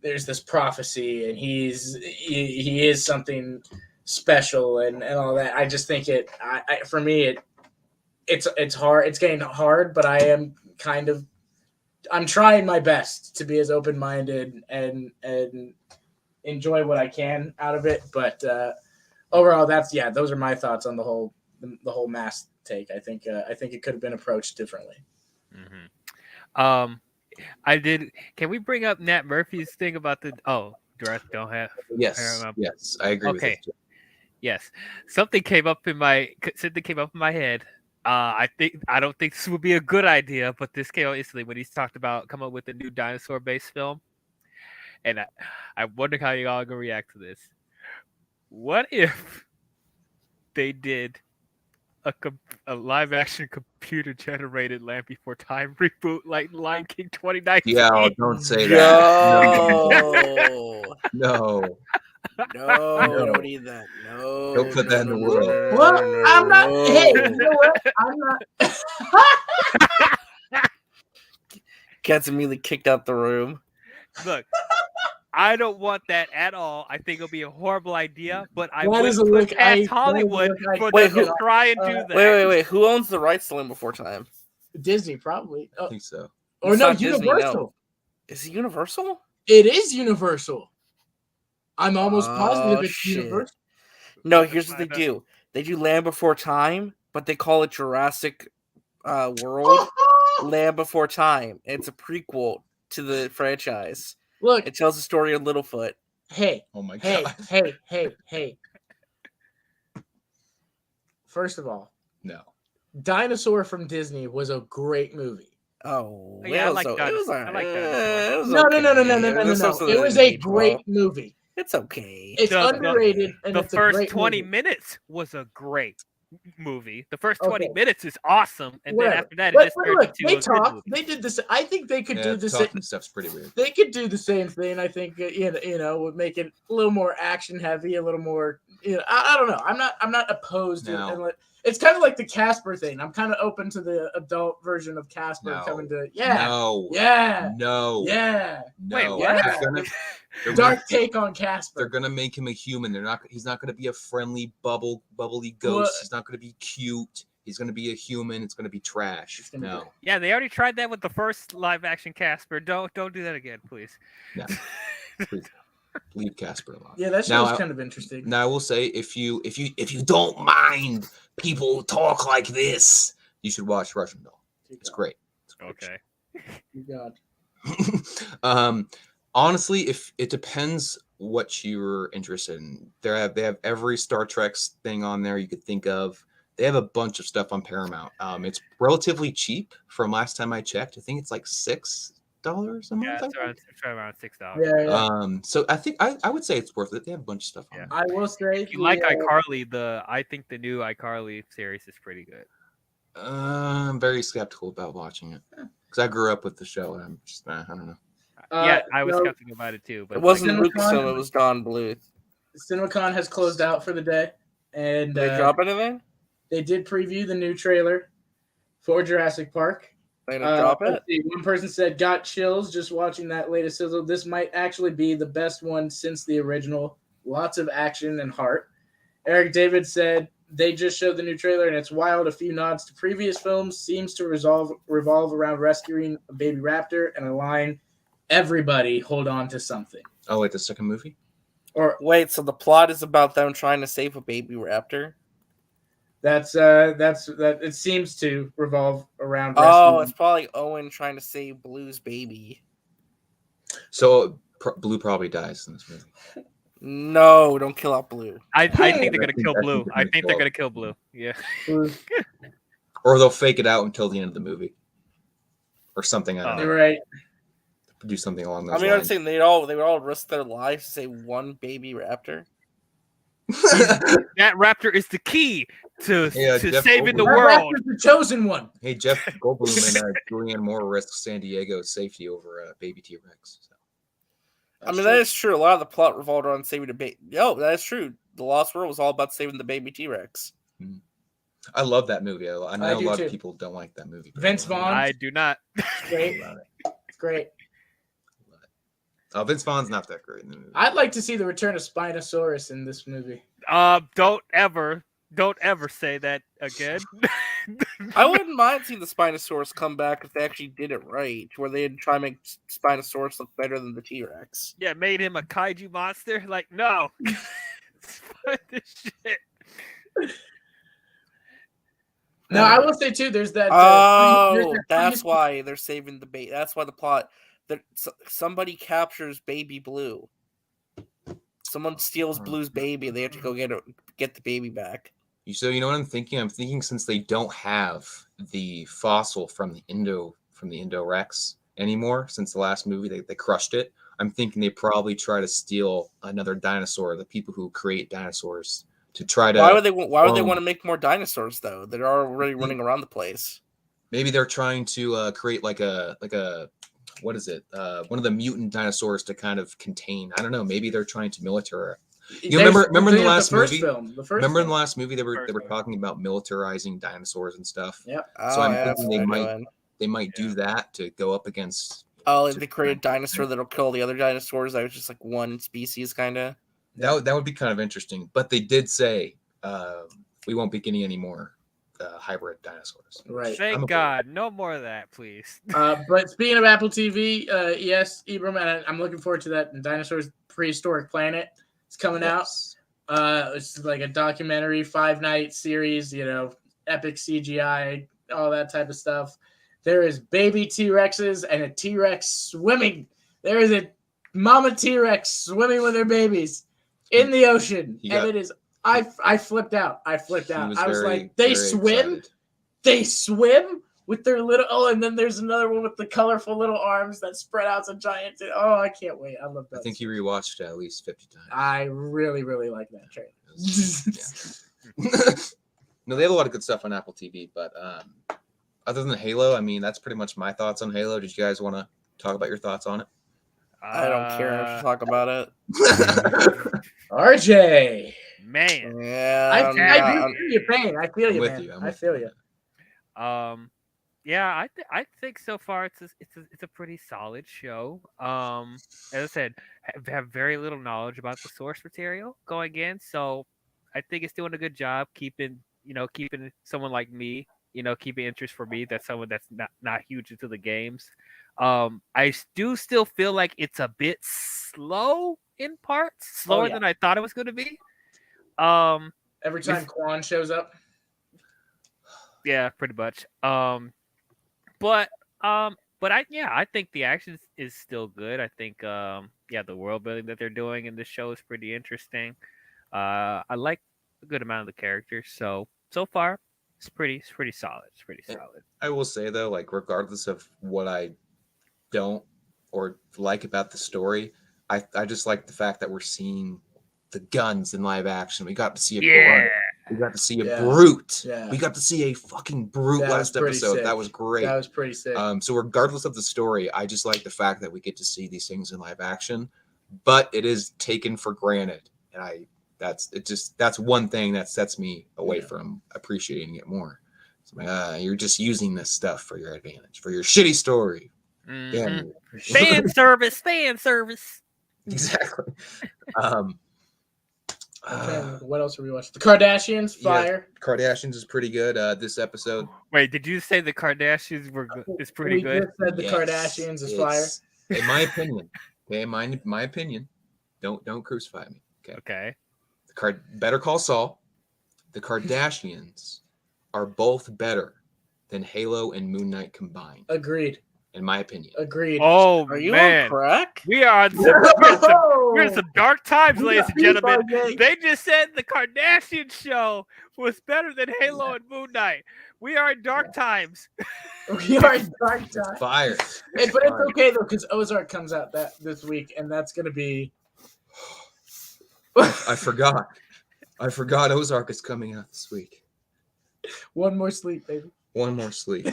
there's this prophecy and he is something special and all that. I just think for me, it's hard. It's getting hard, but I'm trying my best to be as open-minded and enjoy what I can out of it. But overall, those are my thoughts on the whole mask take. I think it could have been approached differently. Mm-hmm. Can we bring up Nat Murphy's thing about the don't have? Yes, I agree. Okay. With it. Yes, something came up in my head. I don't think this would be a good idea, but this came out instantly when he's talked about coming up with a new dinosaur-based film, and I wonder how y'all are gonna react to this. What if they did a live-action computer-generated Land Before Time reboot like Lion King 2019? Yeah, don't say that. No. No, don't need that. No, don't put that in the world. Well, I'm not. Hey, you know what? I'm not. Gets immediately kicked out the room. Look, I don't want that at all. I think it'll be a horrible idea, but I That would is a look put past Hollywood for them to try and do that. Wait. Who owns the rights to Land Before Time? Disney, probably. I think so. Or It's no, not Disney, Universal. no. Is it Universal? It is Universal. I'm almost positive it's Universal. No, here's what they do. They do Land Before Time, but they call it Jurassic World Land Before Time. It's a prequel to the franchise. Look, it tells the story of Littlefoot. Hey. Oh my god. Hey. First of all, no. Dinosaur from Disney was a great movie. Oh, yeah, I like that. No. It was a great movie. It's okay. It's underrated. And the it's first a great 20 movie. minutes was a great movie. The first 20 minutes is awesome, and then after that, they talk. They did this. I think they could do the same stuff's pretty weird. They could do the same thing. I think would make it a little more action heavy, a little more I don't know. I'm not opposed to No. it. And it's kind of like the Casper thing. I'm kind of open to the adult version of Casper No. coming to No. yeah. No. Yeah. No. Wait, what? They're Dark take on Casper. They're gonna make him a human. He's not gonna be a friendly bubbly ghost. What? He's not gonna be cute. He's gonna be a human. It's gonna be trash. It's gonna be No. good. Yeah, they already tried that with the first live action Casper. Don't do that again, please. No. Please. Leave Casper alone. Yeah, that Now, show's kind of interesting. Now I will say, if you don't mind people talk like this, you should watch Russian Doll. It's great. It's great. Okay. God. Honestly, if it depends what you're interested in. They have every Star Trek thing on there you could think of. They have a bunch of stuff on Paramount. It's relatively cheap from last time I checked. I think it's like $6 a month. Yeah, it's around $6. Yeah. So I think I would say it's worth it. They have a bunch of stuff on. Yeah. I will say, If you like iCarly, I think the new iCarly series is pretty good. I'm very skeptical about watching it because I grew up with the show and I'm just I don't know. Yeah, I was skeptical about it too. But It wasn't Cinemacon- Lucasfilm, it was Don Bluth. Cinemacon has closed out for the day, and Did they drop anything? they did preview the new trailer for Jurassic Park. They didn't drop it? let's see, one person said, got chills just watching that latest sizzle. This might actually be the best one since the original. Lots of action and heart. Eric David said, they just showed the new trailer and it's wild. A few nods to previous films. Seems to revolve around rescuing a baby raptor and a line, everybody hold on to something. Oh wait, the second movie? Or Wait, so the plot is about them trying to save a baby raptor? that's it seems to revolve around Oh, rescuing. it's probably Owen trying to save Blue's baby. So Blue probably dies in this movie. No, don't kill out Blue. I think they're gonna kill I think Blue. they're I gonna think they're kill gonna kill Blue. Yeah. Or they'll fake it out until the end of the movie. Or something. I don't You're know. right. Do something along I those mean, I'm lines. saying they would all risk their lives to save one baby raptor. That raptor is the key to Yeah, Jeff saving the Goldblum. world. Raptor's the chosen one. Hey, Jeff Goldblum and Julianne Moore risk San Diego's safety over baby T-Rex. So. I mean, that is true. A lot of the plot revolved around saving the baby. Yo, that is true. The Lost World was all about saving the baby T-Rex. I love that movie. I know I a do lot too. of people don't like that movie. but Vince I love Vaughn. I do not. Great. it. It's great. Oh, Vince Vaughn's not that great in the movie. I'd like to see the return of Spinosaurus in this movie. Don't ever say that again. I wouldn't mind seeing the Spinosaurus come back if they actually did it right, where they'd try to make Spinosaurus look better than the T-Rex. Yeah, made him a kaiju monster. Like, no. Fuck this shit. No, I will say too. There's that. Oh, that's why they're saving the baby. That's why the plot. That somebody captures baby Blue. Someone steals Blue's baby. They have to go get the baby back. So you know what I'm thinking? I'm thinking since they don't have the fossil from the Indo-Rex anymore, since the last movie they crushed it. I'm thinking they probably try to steal another dinosaur. The people who create dinosaurs to try to. Why would they want to make more dinosaurs though? They're already running around the place. Maybe they're trying to create like a what is it? One of the mutant dinosaurs to kind of contain. I don't know. Maybe they're trying to militarize. You remember in the last movie? Remember in the last movie they were talking about militarizing dinosaurs and stuff. Yep. So I'm thinking they might do that to go up against. Oh, they create a dinosaur that'll kill the other dinosaurs. That was just like one species, kind of. That would be kind of interesting. But they did say we won't be getting any more hybrid dinosaurs. Right. Thank God. No more of that, please. But speaking of Apple TV, yes, Ibram, and I'm looking forward to that. Dinosaurs Prehistoric Planet. It's coming out. It's like a documentary, 5-night series, epic CGI, all that type of stuff. There is baby T-Rexes and a T-Rex swimming. There is a mama T-Rex swimming with her babies in the ocean. And it is, I flipped out. I was like, they swim? Excited. They swim? With their little, and then there's another one with the colorful little arms that spread out to giant. Oh, I can't wait. I love that. I think you rewatched it at least 50 times. I really, really like that trailer. No, they have a lot of good stuff on Apple TV, but other than Halo, I mean, that's pretty much my thoughts on Halo. Did you guys want to talk about your thoughts on it? I don't care to talk about it. RJ. man. Yeah, I I'm do feel your pain. I feel I'm you, with man. you. I'm I with feel you. you. Yeah, I think so far it's a pretty solid show. As I said, have very little knowledge about the source material going in, so I think it's doing a good job keeping someone like me, keeping interest for me. That's someone that's not huge into the games. Do still feel like it's a bit slow in parts, slower yeah. than I thought it was going to be. Um, Every time This- Quan shows up. yeah, pretty much. But I think the action is still good. I think the world building that they're doing in this show is pretty interesting. I like a good amount of the characters. So far it's pretty solid. It's pretty solid. I will say though, like regardless of what I don't or like about the story, I just like the fact that we're seeing the guns in live action. We got to see a grunt. We got to see a Yeah. brute. Yeah. We got to see a fucking brute That was last pretty episode. sick. That was great. That was pretty sick. So regardless of the story, I just like the fact that we get to see these things in live action, but it is taken for granted. And that's one thing that sets me away from appreciating it more. So I'm like, you're just using this stuff for your advantage, for your shitty story. Yeah. Fan service. Exactly. What else are we watching? The Kardashians, fire. Kardashians is pretty good. This episode. Wait, did you say the Kardashians is pretty we good? just said the Kardashians is fire. In my opinion. Okay, my opinion. Don't crucify me. Okay. Okay. Better Call Saul. The Kardashians are both better than Halo and Moon Knight combined, Agreed. in my opinion. Agreed. Oh Are you man, on crack? we are we're in some dark times, ladies and gentlemen. They just said the Kardashian show was better than Halo and Moon Knight. We are in dark times. We are in dark time. Fire. But it's okay though, because Ozark comes out this week, and that's gonna be. I forgot. Ozark is coming out this week. One more sleep, baby. One more sleep.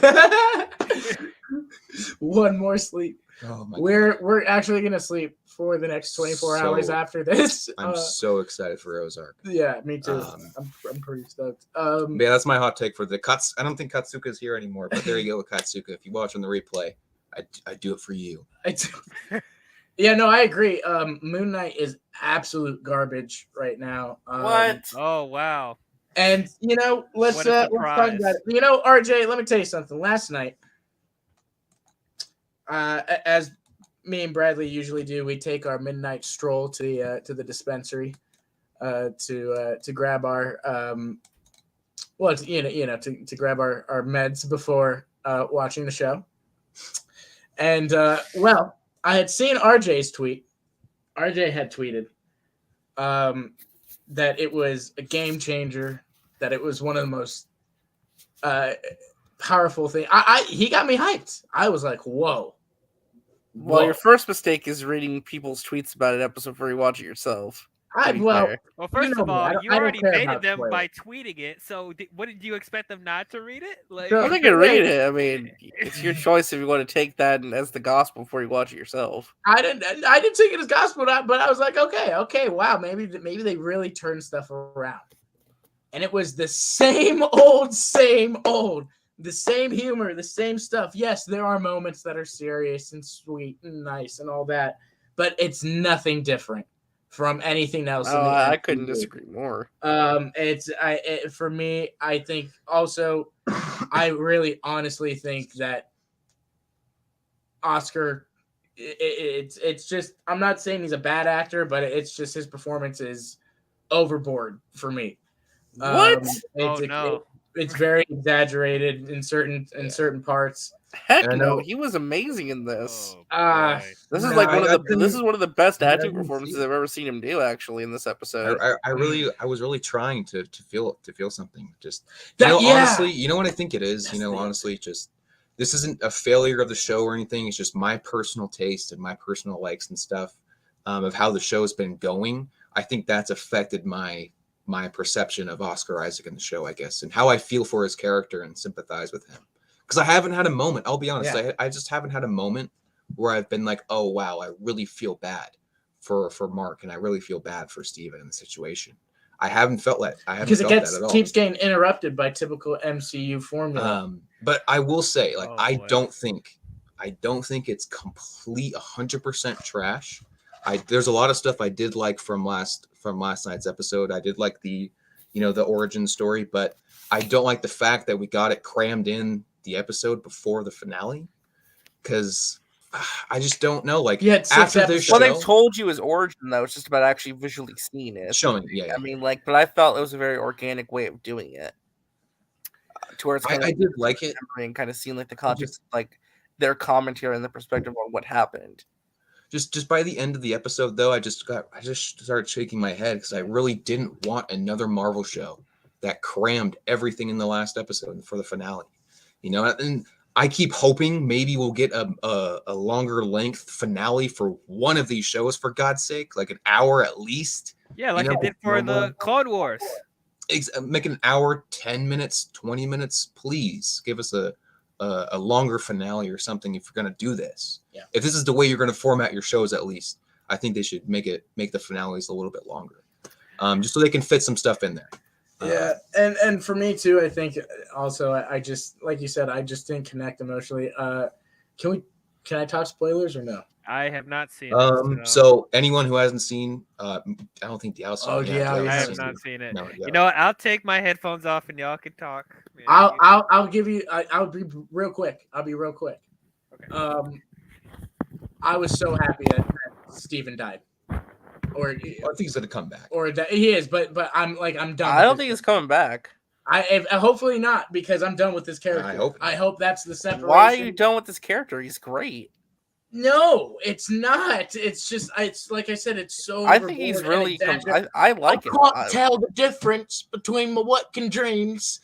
One more sleep. Oh my We're actually gonna sleep for the next 24 hours after this. I'm so excited for Ozark. Yeah, me too. I'm pretty stoked. Yeah, that's my hot take for the Cuts. I don't think Katsuka's here anymore, but there you go with Katsuka. If you watch on the replay, I do it for you. Yeah, no, I agree. Moon Knight is absolute garbage right now. What? Oh wow. And let's What a talk about it. RJ, let me tell you something. Last night, as me and Bradley usually do, we take our midnight stroll to the dispensary to grab our to grab our meds before watching the show. And I had seen RJ's tweet. RJ had tweeted that it was a game changer, that it was one of the most powerful things. He got me hyped. I was like, whoa. Well, your first mistake is reading people's tweets about an episode before you watch it yourself. Well, first you know of me. all, I you don't already care baited about them spoilers. by tweeting it. So, what did you expect them not to read it? Like, Sure. I'm not gonna read it. I mean, it's your choice if you want to take that as the gospel before you watch it yourself. I didn't take it as gospel, but I was like, okay, wow, maybe they really turned stuff around. And it was the same old, the same humor, the same stuff. Yes, there are moments that are serious and sweet and nice and all that, but it's nothing different from anything else. Oh, I couldn't disagree more. For me, I think also, I really honestly think that Oscar, it's just, I'm not saying he's a bad actor, but it's just his performance is overboard for me. What? It's very exaggerated in certain parts. Heck And I no, know- he was amazing in this. Oh, boy. This is No, like I this is one of the best I acting didn't performances see it. I've ever seen him do. Actually, in this episode, I was really trying to feel something. Just Yeah. honestly, you know what I think it is. Honestly, just this isn't a failure of the show or anything. It's just my personal taste and my personal likes and stuff of how the show's been going. I think that's affected my perception of Oscar Isaac in the show, I guess, and how I feel for his character and sympathize with him. Because I haven't had a moment. I'll be honest. Yeah. I just haven't had a moment where I've been like, oh wow, I really feel bad for Mark, and I really feel bad for Steven in the situation. I haven't felt that. I haven't because it felt that at all. keeps getting interrupted by typical MCU formula. But I will say, like, Oh, I boy. don't think it's complete 100% trash. There's a lot of stuff I did like from last night's episode. I did like the origin story, but I don't like the fact that we got it crammed in the episode before the finale, because I just don't know. Like, You had 6 after this episodes. show, Well, they told you his origin though. It's just about actually visually seeing it. showing, yeah. I mean, like, but I felt it was a very organic way of doing it. To where it's kind I of did like it. and kind of seeing like the context, like their commentary and the perspective on what happened. Just by the end of the episode, though, I just started shaking my head because I really didn't want another Marvel show that crammed everything in the last episode for the finale. And I keep hoping maybe we'll get a longer length finale for one of these shows, for God's sake, like an hour at least. Yeah, like it did for the Clone Wars. Make it an hour, 10 minutes, 20 minutes, please. Give us a longer finale or something if you're going to do this. Yeah. If this is the way you're going to format your shows, at least, I think they should make the finales a little bit longer, just so they can fit some stuff in there. Yeah, and for me too, I think also I just, like you said, I just didn't connect emotionally. Can I talk spoilers or no? I have not seen it. So anyone who hasn't seen, I don't think the outside. Oh, yeah, I you have haven't not seen it. No, yeah. You know what? I'll take my headphones off and y'all can talk. Yeah, I'll give you. I'll be real quick. I'll be real quick. Okay. I was so happy that Steven died. Or I think he's gonna come back. Or that he is, but I'm done. I don't think he's coming back. Hopefully not, because I'm done with this character. I hope that's the separation. Why are you done with this character? He's great. No, it's not. It's just, it's like I said, it's so. I think he's really. I like him. I can't tell the difference between my Watkin dreams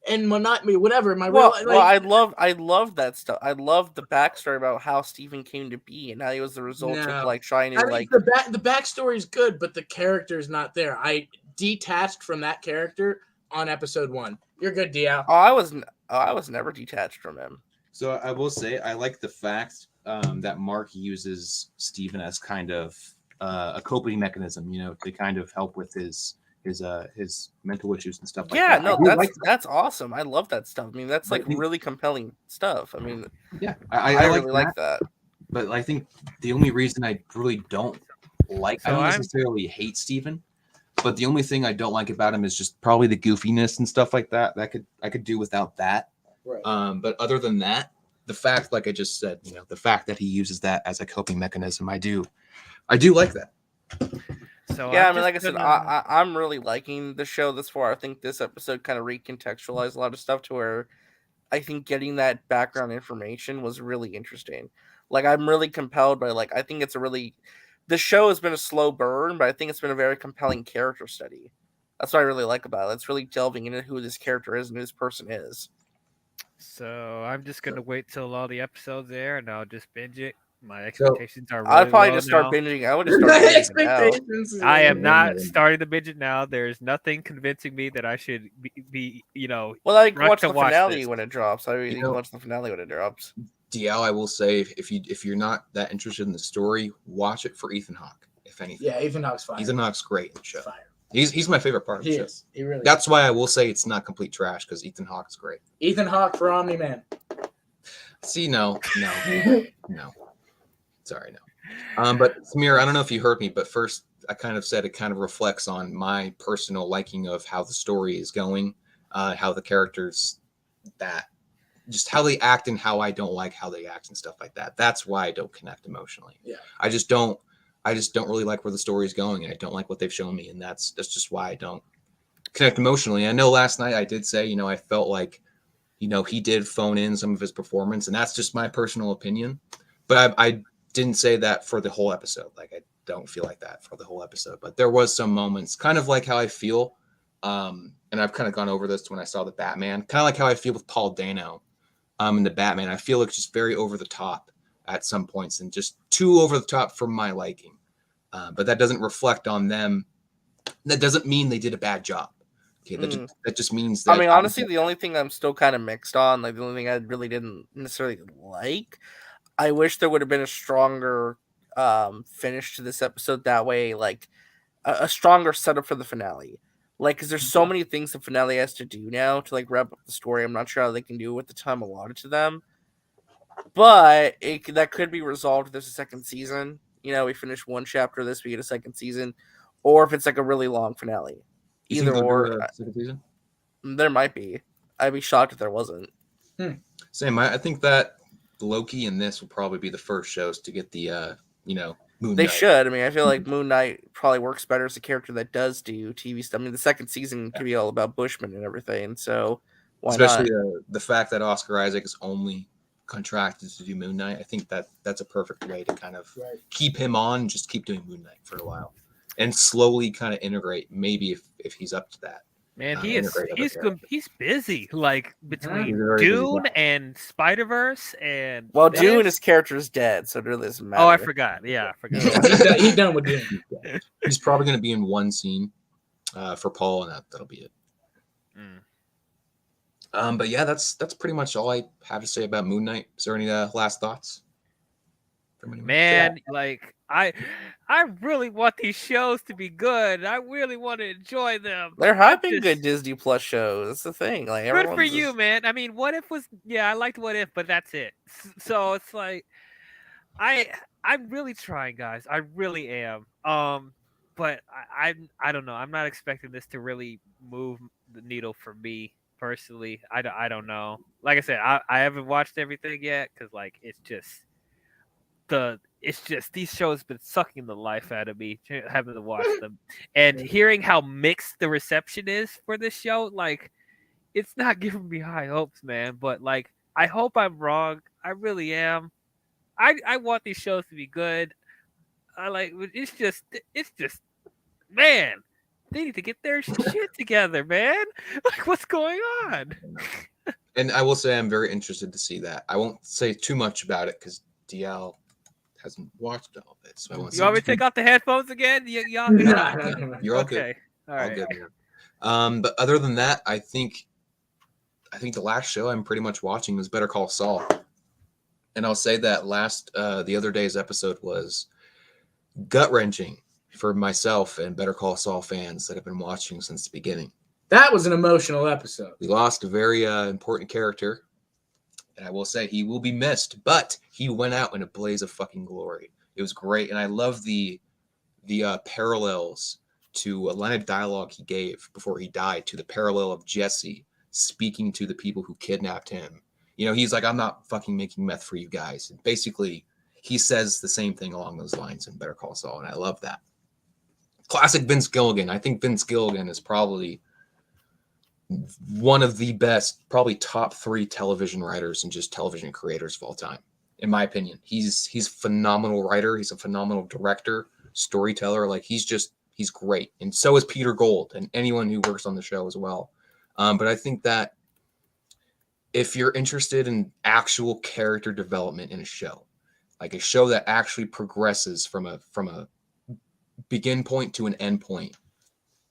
and my nightmare, whatever. I love that stuff. I love the backstory about how Steven came to be and how he was the result of like trying to the backstory is good, but the character is not there. I detached from that character on episode 1. You're good, Diao. I was never detached from him. So I will say I like the fact that Mark uses Steven as kind of a coping mechanism, to kind of help with his mental issues and stuff like that. Yeah, no, that's awesome. I love that stuff. I mean, that's like really compelling stuff. I mean, yeah, I really like that. But I think the only reason I really don't like, I don't necessarily hate Steven, but the only thing I don't like about him is just probably the goofiness and stuff like that. I could do without that. Right. But other than that, the fact, like I just said, the fact that he uses that as a coping mechanism, I do like that. So yeah, I mean, like I said, I'm really liking the show this far. I think this episode kind of recontextualized a lot of stuff to where I think getting that background information was really interesting. Like, I'm really compelled by, I think it's the show has been a slow burn, but I think it's been a very compelling character study. That's what I really like about it. It's really delving into who this character is and who this person is. So I'm just gonna wait till all the episodes air, and I'll just binge it. My expectations are. Really I'd probably low just start now. binging. I would just start binging expectations. I am not starting to binge it now. There's nothing convincing me that I should be Well, I can watch the finale this. when it drops. I mean, you can watch the finale when it drops. DL, I will say, if you're not that interested in the story, watch it for Ethan Hawke. If anything, Yeah, Ethan Hawke's fine. Ethan Hawke's great in the show. Fire. He's my favorite part of the He show. is. He really. That's why I will say it's not complete trash, because Ethan Hawke's great. Ethan Hawke for Omni-Man. See, no. Sorry, no. But Samir, I don't know if you heard me, but first I kind of said it kind of reflects on my personal liking of how the story is going, how the characters, just how they act and how I don't like how they act and stuff like that. That's why I don't connect emotionally. Yeah. I just don't really like where the story is going, and I don't like what they've shown me, and that's just why I don't connect emotionally. I know last night I did say, I felt like, he did phone in some of his performance, and that's just my personal opinion. But I didn't say that for the whole episode. Like, I don't feel like that for the whole episode. But there was some moments, kind of like how I feel, and I've kind of gone over this when I saw the Batman, kind of like how I feel with Paul Dano in the Batman. I feel it's just very over the top at some points, and just too over the top for my liking. But that doesn't reflect on them. That doesn't mean they did a bad job. Okay, that just means that. I mean, honestly, the only thing I'm still kind of mixed on, like the only thing I really didn't necessarily like, I wish there would have been a stronger finish to this episode. That way, like a stronger setup for the finale. Like, because there's so many things the finale has to do now to like wrap up the story. I'm not sure how they can do it with the time allotted to them, but that could be resolved if there's a second season. We finish one chapter of this, we get a second season, or if it's like a really long finale. You Either think they'll or, do a second season? there might be. I'd be shocked if there wasn't. Same. I think that Loki and this will probably be the first shows to get the Moon They Knight. should. I mean, I feel like Moon Knight probably works better as a character that does do TV stuff. I mean, the second season could be all about Bushman and everything, so why Especially not? the fact that Oscar Isaac is only contracted to do Moon Knight. I think that's a perfect way to kind of keep him on, just keep doing Moon Knight for a while, and slowly kind of integrate. Maybe if he's up to that. Man, Integrate other he's busy. Like between He's a very busy Dune guy. and Spider-Verse and Well, this- Dune, his character is dead, so it really doesn't matter. Oh, I forgot. Yeah, I forgot. He's done with Dune. He's probably going to be in one scene for Paul, and that'll be it. Mm. But yeah, that's pretty much all I have to say about Moon Knight. Is there any last thoughts? from anyone? Man, like I really want these shows to be good. I really want to enjoy them. They're hyping Just- good Disney Plus shows. That's the thing. Like, Good for everyone's you, just- man. I mean, What If was I liked What If, but that's it. So it's like I'm really trying, guys. I really am. But I don't know. I'm not expecting this to really move the needle for me personally. I don't know. Like I said, I haven't watched everything yet because like it's just these shows have been sucking the life out of me having to watch them, and hearing how mixed the reception is for this show, like it's not giving me high hopes, man. But like I hope I'm wrong. I really am. I want these shows to be good. It's just man, they need to get their shit together, man. Like what's going on? And I will say I'm very interested to see that. I won't say too much about it because DL hasn't watched all of it, so I won't. You want me to take off the headphones again? Y'all, You're all good. okay. All right. All good, man. But other than that, I think the last show I'm pretty much watching was Better Call Saul, and I'll say that the other day's episode was gut wrenching for myself and Better Call Saul fans that have been watching since the beginning. That was an emotional episode. We lost a very important character, and I will say he will be missed, but he went out in a blaze of fucking glory. It was great, and I love the parallels to a line of dialogue he gave before he died, to the parallel of Jesse speaking to the people who kidnapped him. You know, he's like, I'm not fucking making meth for you guys. And basically, he says the same thing along those lines in Better Call Saul, and I love that. Classic Vince Gilligan. I think Vince Gilligan is probably one of the best, probably top 3 television writers and just television creators of all time, in my opinion. He's a phenomenal writer. He's a phenomenal director, storyteller. Like he's great. And so is Peter Gold and anyone who works on the show as well. But I think that if you're interested in actual character development in a show, like a show that actually progresses from a begin point to an end point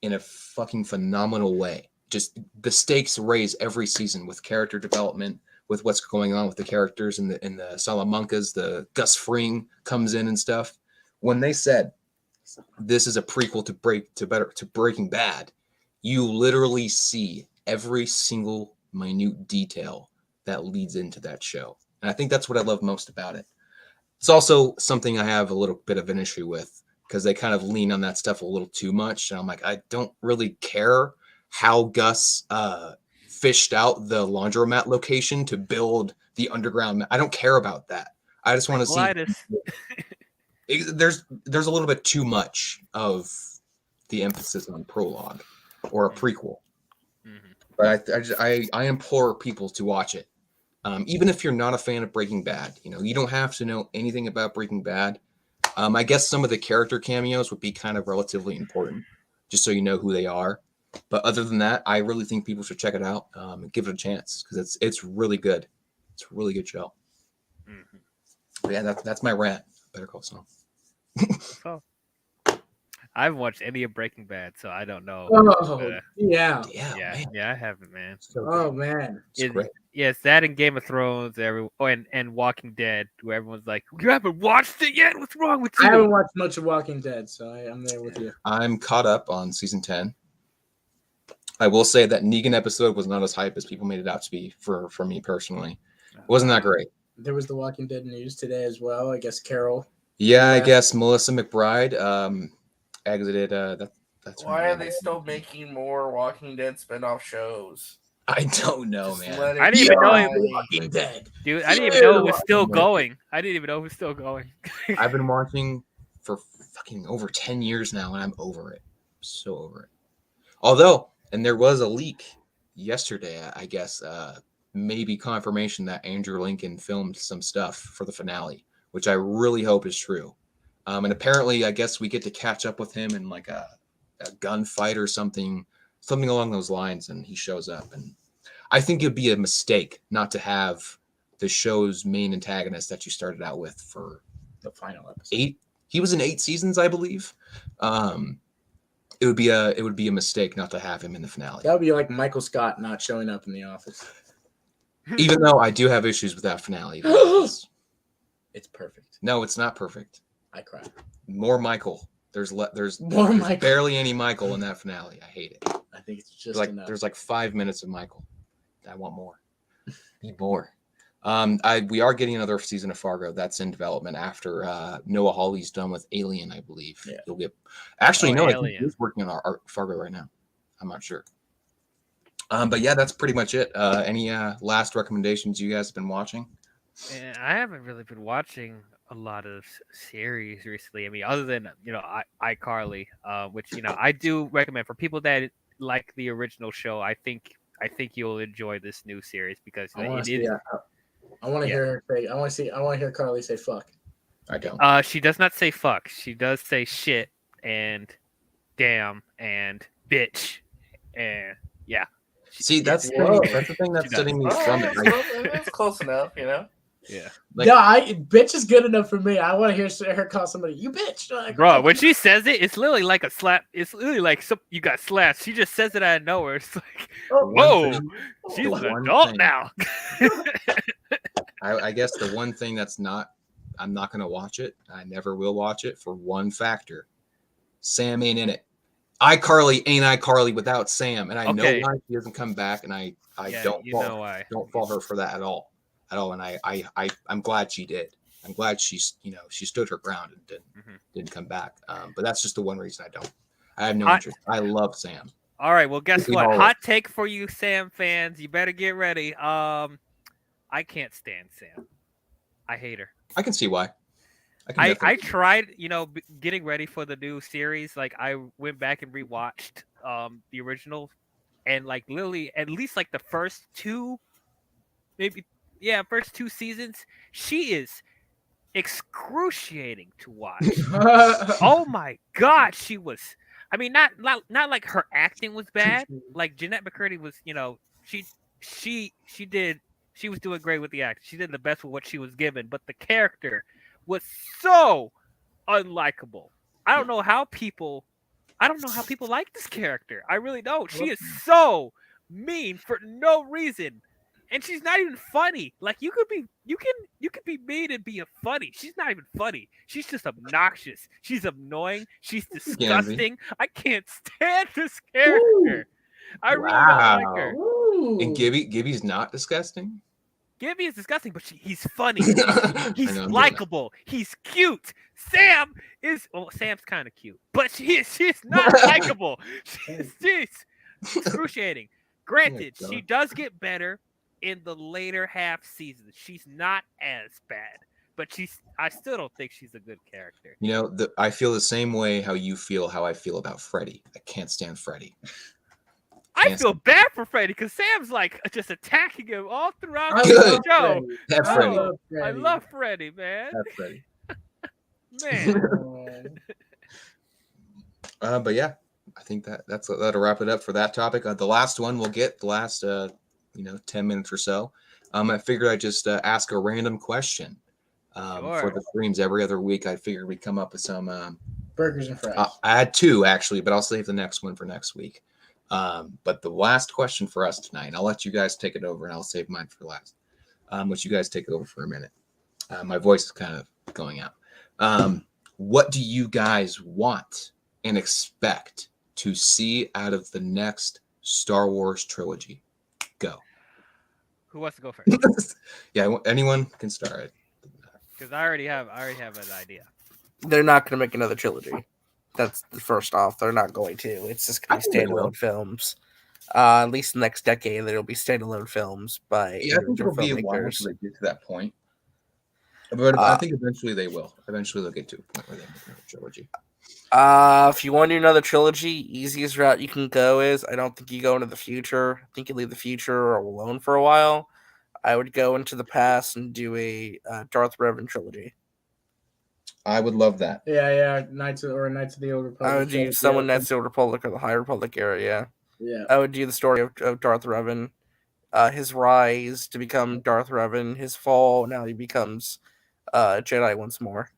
in a fucking phenomenal way, just the stakes raise every season with character development, with what's going on with the characters in the Salamancas. The Gus Fring comes in and stuff. When they said this is a prequel to Breaking Bad, you literally see every single minute detail that leads into that show. And I think that's what I love most about it. It's also something I have a little bit of an issue with because they kind of lean on that stuff a little too much. And I'm like, I don't really care how Gus fished out the laundromat location to build the underground. I don't care about that. I just want to see. There's a little bit too much of the emphasis on prologue or a prequel. Mm-hmm. But I implore people to watch it. Even if you're not a fan of Breaking Bad, you don't have to know anything about Breaking Bad. I guess some of the character cameos would be kind of relatively important, just so you know who they are. But other than that, I really think people should check it out and give it a chance because it's really good. It's a really good show. Mm-hmm. But yeah, that's my rant. Better Call Saul. So, I haven't watched any of Breaking Bad, so I don't know. Oh, yeah. Yeah, I haven't, man. So Oh, good. man. It's great. Yes, that and Game of Thrones, and Walking Dead, where everyone's like, "You haven't watched it yet? What's wrong with you?" I haven't watched much of Walking Dead, so I'm there with you. I'm caught up on season 10. I will say that Negan episode was not as hype as people made it out to be for me personally. It wasn't that great. There was the Walking Dead news today as well. I guess Carol. Yeah, I Yeah. guess Melissa McBride exited. That's her Why are name. they still making more Walking Dead spinoff shows? I don't know, Just man. let it I didn't even know die. it- Walking Dead. Dude, I didn't even know it was still Yeah. going. I didn't even know it was still going. I've been watching for fucking over 10 years now, and I'm over it. So over it. Although, and there was a leak yesterday, I guess, maybe confirmation that Andrew Lincoln filmed some stuff for the finale, which I really hope is true. And apparently, I guess we get to catch up with him in like a gunfight or something along those lines, and he shows up. And I think it'd be a mistake not to have the show's main antagonist that you started out with for The final episode. 8. He was in 8 seasons, I believe. It would be a mistake not to have him in the finale. That would be like Michael Scott not showing up in The Office. Even though I do have issues with that finale. It's perfect. No, it's not perfect. I cry. More Michael. There's More Michael. barely any Michael in that finale. I hate it. I think it's just enough. There's like 5 minutes of Michael. I want more. Need more. We are getting another season of Fargo that's in development after Noah Hawley's done with Alien, I believe. Yeah. You'll get actually no, I think Alien. he's working on our Fargo right now. I'm not sure. But yeah, that's pretty much it. Any last recommendations you guys have been watching? And I haven't really been watching a lot of series recently. I mean, other than iCarly, which I do recommend for people that like the original show. I think you'll enjoy this new series because I want it is. to Yeah. hear her say. I want to hear Carly say "fuck." I don't. She does not say fuck. She does say shit and damn and bitch and yeah. See, that's the Whoa. thing. That's the thing that's She does. setting me Oh, from it. it's close enough, you know. Yeah. Like- No, bitch is good enough for me. I want to hear her call somebody "you bitch." Like, Bro, when she says it, it's literally like a slap. It's literally like you got slapped. She just says it out of nowhere. It's like, whoa, thing- she's the an one adult thing- now. I guess the one thing I'm not gonna watch it. I never will watch it for one factor. Sam ain't in it. iCarly ain't iCarly without Sam, and I Okay. know why she doesn't come back, and I Yeah, don't you fault know why. don't fault her for that at all. And I'm glad she did. I'm glad she stood her ground and didn't come back. But that's just the one reason I have no interest. I love Sam. All right, well, guess We what? all- Hot take for you, Sam fans. You better get ready. I can't stand Sam. I hate her. I can see why. can I definitely- tried, getting ready for the new series. Like I went back and rewatched the original, and like literally at least like the first two, first 2 seasons, she is excruciating to watch. Oh my god, she was. I mean, not like her acting was bad. Like Jeanette McCurdy was, she was doing great with the acting. She did the best with what she was given, but the character was so unlikable. I don't know how people like this character. I really don't. She is so mean for no reason. And she's not even funny. Like you could be mean and be funny. She's not even funny. She's just obnoxious. She's annoying. She's disgusting. I can't stand this character. I really don't like her. And Gibby's not disgusting. Gibby is disgusting, but he's funny. I He's know, I'm doing likable. He's cute. Sam's kind of cute, but she's not likable. She's excruciating. Granted, Oh my she God. does get better in the later half seasons. She's not as bad, but I still don't think she's a good character. I feel the same way how I feel about Freddy. I can't stand Freddy. I feel bad for Freddy because Sam's like just attacking him all throughout I the love show. Have Oh, Freddy. I love Freddy, man. Have Freddy. Man. But yeah, I think that'll wrap it up for that topic. The last one we'll get the last 10 minutes or so. I figured I'd just ask a random question for Sure. the streams every other week. I figured we'd come up with some. Burgers and fries. I had 2 actually, but I'll save the next one for next week. But the last question for us tonight, I'll let you guys take it over, and I'll save mine for last. Let you guys take over for a minute. My voice is kind of going out. What do you guys want and expect to see out of the next Star Wars trilogy. Go. Who wants to go first? Yeah, anyone can start. Because I already have an idea. They're not going to make another trilogy. That's the first off. They're not going to. It's just going I to be think they will. standalone films. At least the next decade, there'll be standalone films by Yeah, I think it'll individual be a while filmmakers. until they get to that point. But I think eventually they will. Eventually they'll get to a point where they make another trilogy. If you want to do another trilogy, easiest route you can go is I don't think you go into the future. I think you leave the future alone for a while. I would go into the past and do a Darth Revan trilogy. I would love that. Yeah. Knights of the Old Republic. I would do someone that's the Old Republic or the High Republic era. Yeah, Yeah. I would do the story of Darth Revan, his rise to become Darth Revan, his fall. Now he becomes Jedi once more.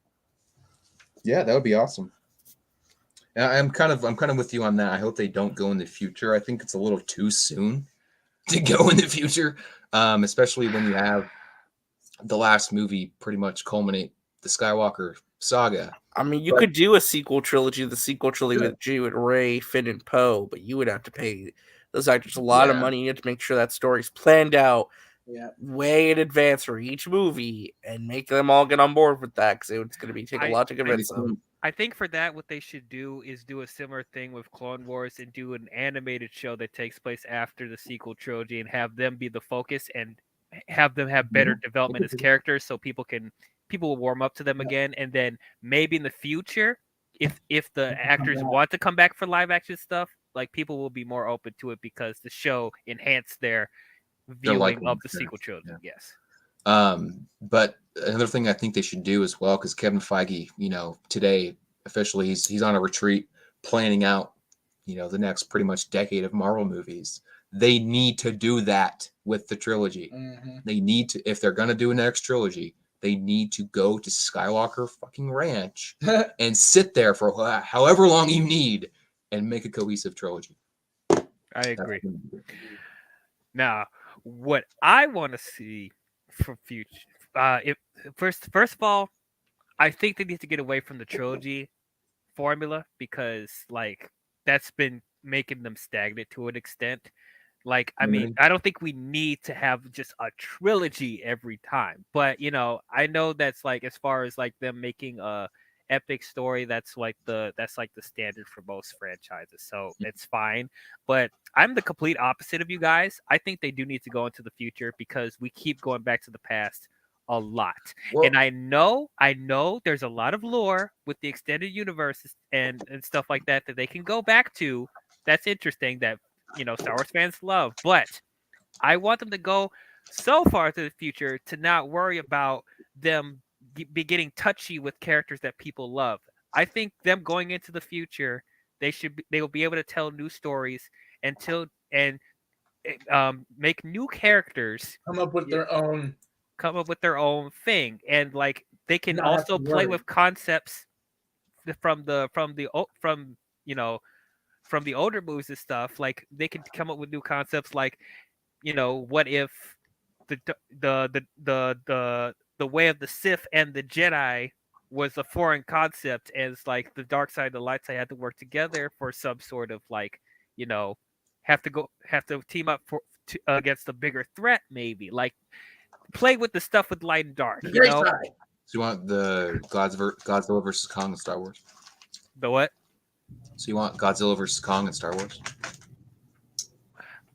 Yeah, that would be awesome. I'm kind of with you on that. I hope they don't go in the future. I think it's a little too soon to go in the future, especially when you have the last movie pretty much culminate the Skywalker saga. I mean, you could do a sequel trilogy, the sequel trilogy with Rey, Finn, and Poe, but you would have to pay those actors a lot of money. You have to make sure that story's planned out way in advance for each movie and make them all get on board with that because it's going to take a lot to convince them. I think for that, what they should do is do a similar thing with Clone Wars and do an animated show that takes place after the sequel trilogy and have them be the focus and have them have better development as characters so people will warm up to them again. And then maybe in the future, if the actors want to come back for live action stuff, like people will be more open to it because the show enhanced their viewing of the sequel trilogy. Yeah. Yes. But another thing I think they should do as well, because Kevin Feige, today officially he's on a retreat planning out, the next pretty much decade of Marvel movies. They need to do that with the trilogy. Mm-hmm. They need to, if they're gonna do a next trilogy, they need to go to Skywalker fucking Ranch and sit there for however long you need and make a cohesive trilogy. I agree. Now, what I want to see for future, first of all, I think they need to get away from the trilogy formula because, like, that's been making them stagnant to an extent. Like, I mean, I don't think we need to have just a trilogy every time, but I know that's like as far as like them making a epic story, that's like the standard for most franchises, so it's fine. But I'm the complete opposite of you guys. I think they do need to go into the future because we keep going back to the past a lot. Well, and I know there's a lot of lore with the extended universes and stuff like that they can go back to. That's interesting that Star Wars fans love, but I want them to go so far to the future to not worry about them be getting touchy with characters that people love. I think them going into the future, they will be able to tell new stories and make new characters, come up with their own thing, and like they can also play with concepts from the older movies and stuff. Like they can come up with new concepts, like what if the way of the Sith and the Jedi was a foreign concept, as like the dark side and the light side had to work together for some sort of like have to team up against a bigger threat, maybe like play with the stuff with light and dark. So you want the Godzilla versus Kong in Star Wars? The what? So you want Godzilla versus Kong in Star Wars?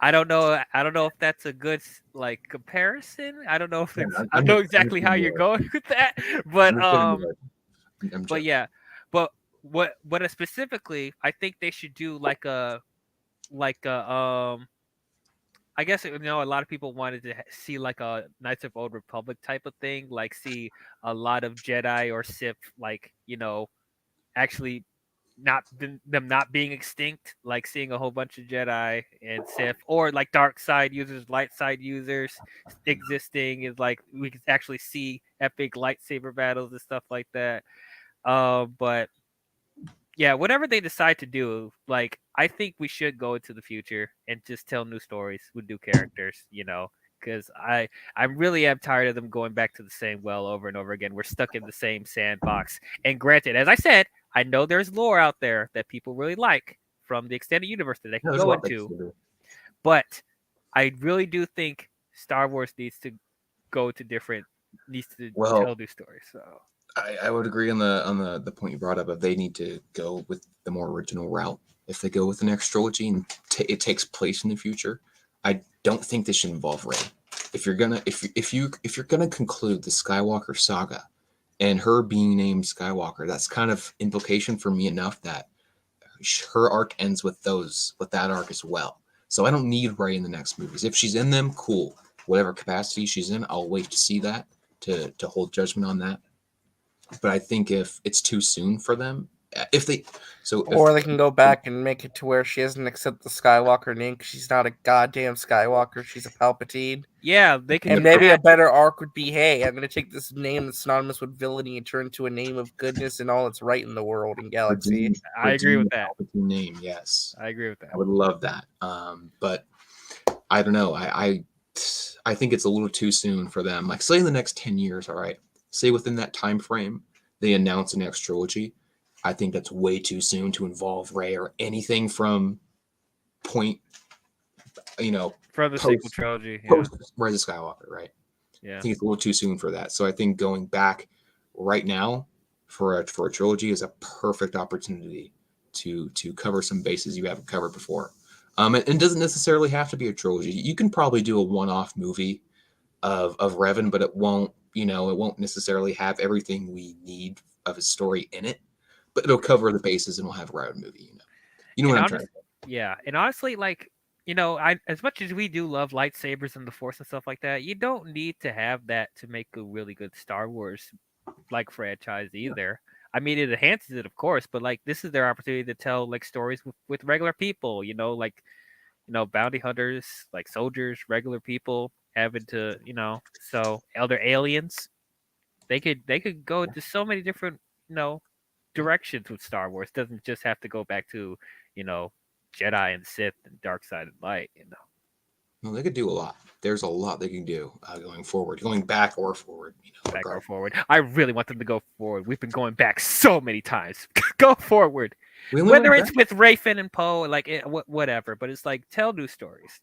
I don't know if that's a good like comparison. I don't know if it's. I know exactly how you're going with that, but but what specifically, I think they should do like a I guess a lot of people wanted to see like a Knights of Old Republic type of thing, like see a lot of Jedi or Sith, like actually not being extinct, like seeing a whole bunch of Jedi and Sith, or like dark side users, light side users existing, is like we can actually see epic lightsaber battles and stuff like that. But yeah, whatever they decide to do, like I think we should go into the future and just tell new stories with new characters, because I really am tired of them going back to the same well over and over again. We're stuck in the same sandbox. And granted, as I said, I know there's lore out there that people really like from the extended universe that they can go into. But I really do think Star Wars needs to Well, tell new stories. So I would agree on the point you brought up of they need to go with the more original route. If they go with the next trilogy and it takes place in the future, I don't think they should involve Rey. If you're gonna conclude the Skywalker saga and her being named Skywalker, that's kind of implication for me enough that her arc ends with that arc as well. So I don't need Rey in the next movies. If she's in them, cool. Whatever capacity she's in, I'll wait to see that to hold judgment on that. But I think if it's too soon for them, Or they can go back and make it to where she doesn't accept the Skywalker name because she's not a goddamn Skywalker. She's a Palpatine. yeah, they can. And maybe a better arc would be, hey, I'm going to take this name that's synonymous with villainy and turn it into a name of goodness and all that's right in the world and galaxy. I agree with that. Name, yes, I agree with that. I would love that. But I don't know. I think it's a little too soon for them. Like, say in the next 10 years, all right. Say within that time frame, they announce the next trilogy. I think that's way too soon to involve Rey or anything from point, from the sequel trilogy. Yeah. Post Rise of Skywalker, right? Yeah. I think it's a little too soon for that. So I think going back right now for a trilogy is a perfect opportunity to cover some bases you haven't covered before. It doesn't necessarily have to be a trilogy. You can probably do a one-off movie of Revan, but it won't necessarily have everything we need of a story in it. But it'll cover the bases and we'll have a Revan movie. You know what I'm trying to say. Yeah, and honestly, like, as much as we do love lightsabers and the Force and stuff like that, you don't need to have that to make a really good Star Wars like franchise either. I mean, it enhances it, of course, but like this is their opportunity to tell like stories with regular people. Bounty hunters, like soldiers, regular people having to, so other aliens. They could go into so many different, directions with Star Wars. It doesn't just have to go back to, Jedi and Sith and dark side and light. Well, they could do a lot. There's a lot they can do going forward, going back or forward. Back or forward. I really want them to go forward. We've been going back so many times. Go forward. Whether it's with Rey, Finn, and Poe, like whatever, but it's like tell new stories.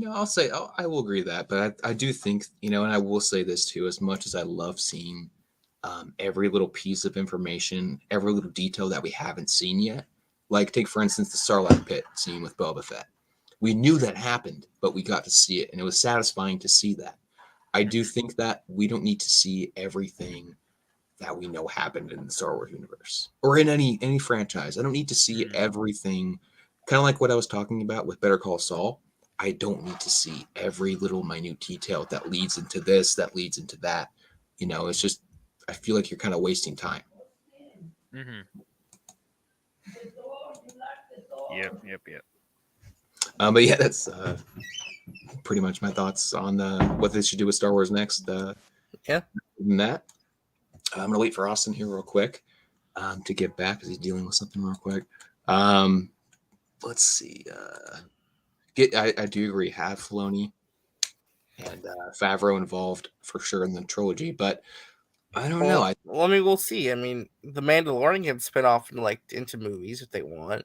I'll say I will agree with that, but I do think and I will say this too. As much as I love seeing every little piece of information, every little detail that we haven't seen yet, like take for instance the Sarlacc pit scene with Boba Fett. We knew that happened, but we got to see it, and it was satisfying to see that. I do think that we don't need to see everything that we know happened in the Star Wars universe or in any franchise. I don't need to see everything. Kind of like what I was talking about with Better Call Saul. I don't need to see every little minute detail that leads into this, that leads into that. It's just I feel like you're kind of wasting time. Mm-hmm. Yep. But yeah, that's pretty much my thoughts on what they should do with Star Wars next. Yeah. Than that, I'm gonna wait for Austin here real quick to get back because he's dealing with something real quick. Let's see. I do agree. Have Filoni and Favreau involved for sure in the trilogy, but I don't know. We'll see. I mean, The Mandalorian can spin off into movies if they want,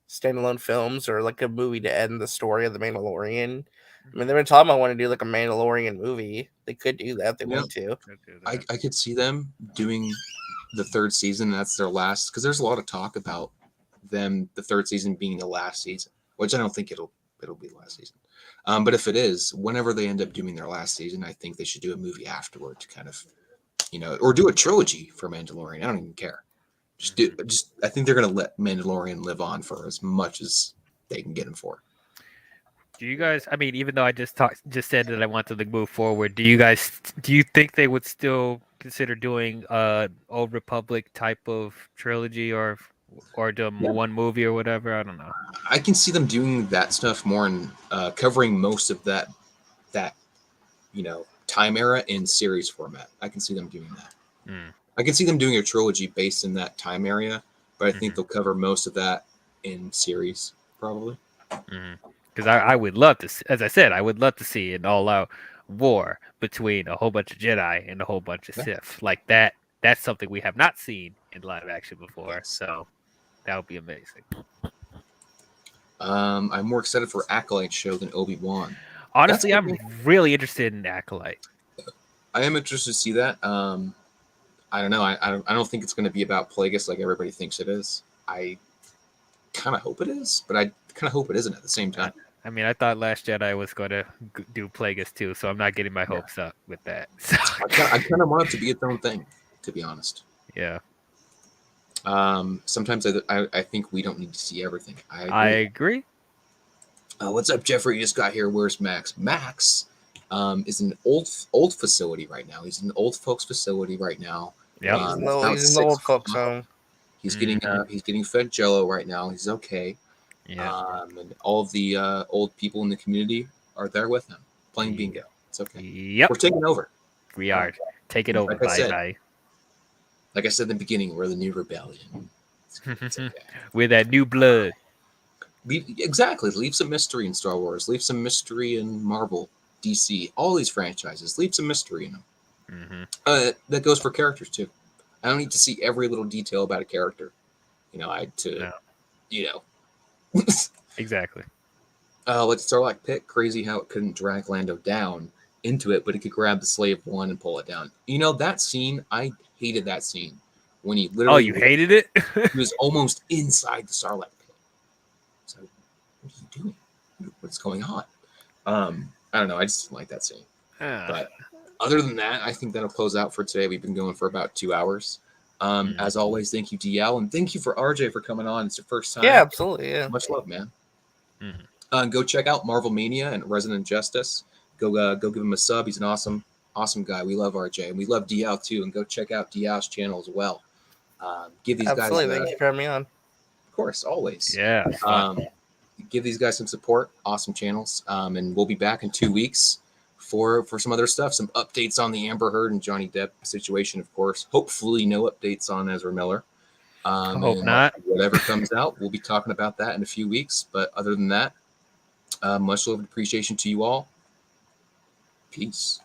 standalone films or like a movie to end the story of The Mandalorian. I mean, they've been talking about wanting to do like a Mandalorian movie. They could do that if they want to. I could see them doing the third season. That's their last, because there's a lot of talk about the third season being the last season, which I don't think it'll be the last season. But if it is, whenever they end up doing their last season, I think they should do a movie afterward to kind of, or do a trilogy for Mandalorian. I don't even care. I think they're going to let Mandalorian live on for as much as they can get him for. Do you guys? I mean, even though I just said that I wanted to move forward, do you think they would still consider doing Old Republic type of trilogy or do one movie or whatever? I don't know. I can see them doing that stuff more and covering most of that time era in series format. I can see them doing that. I can see them doing a trilogy based in that time area, but I think they'll cover most of that in series probably. Because I would love to, as I said, I would love to see an all-out war between a whole bunch of Jedi and a whole bunch of Sith. Like that. That's something we have not seen in live action before. So that would be amazing. I'm more excited for Acolyte show than Obi-Wan. Honestly, That's I'm really interested in Acolyte. I am interested to see that. I don't know. I don't think it's going to be about Plagueis like everybody thinks it is. I kind of hope it is, but I kind of hope it isn't at the same time. I mean, I thought Last Jedi was going to do Plagueis too, so I'm not getting my hopes up with that. So, I kind of want it to be its own thing, to be honest. yeah, Sometimes I think we don't need to see everything. I agree. What's up, Jeffrey? You just got here. Where's Max? Max is in an old facility right now. He's in an old folks facility right now. Yep. He's in about the 6 old folks o'clock. home. He's getting fed Jello right now. He's okay. Yeah. And all of the old people in the community are there with him playing bingo. It's okay. Yep. We're taking over. We are. Take it over. Like I said. Bye Like I said in the beginning, we're the new rebellion. It's okay. We're that new blood. Exactly. Leave some mystery in Star Wars. Leave some mystery in Marvel, DC, all these franchises. Leave some mystery in them. Mm-hmm. That goes for characters too. I don't need to see every little detail about a character. Exactly. Like Sarlacc pit, crazy how it couldn't drag Lando down into it, but it could grab the Slave One and pull it down. That scene, I hated that scene when he literally. Oh, you hated it? He was almost inside the Sarlacc pit. So, what are you doing? What's going on? I don't know. I just didn't like that scene. But other than that, I think that'll close out for today. We've been going for about 2 hours. As always, thank you, DL, and thank you for RJ for coming on. It's your first time. Yeah, absolutely. Yeah. Much love, man. Go check out Marvel Mania and Resident Justice. Go give him a sub. He's an awesome guy. We love RJ, and we love DL too. And go check out DL's channel as well. Give these Absolutely. guys. Thank you for having me on. Of course, always. Yeah. Give these guys some support. Awesome channels. And we'll be back in 2 weeks for some other stuff. Some updates on the Amber Heard and Johnny Depp situation, of course. Hopefully, no updates on Ezra Miller. Hope not. Whatever comes out, we'll be talking about that in a few weeks. But other than that, much love and appreciation to you all. Peace.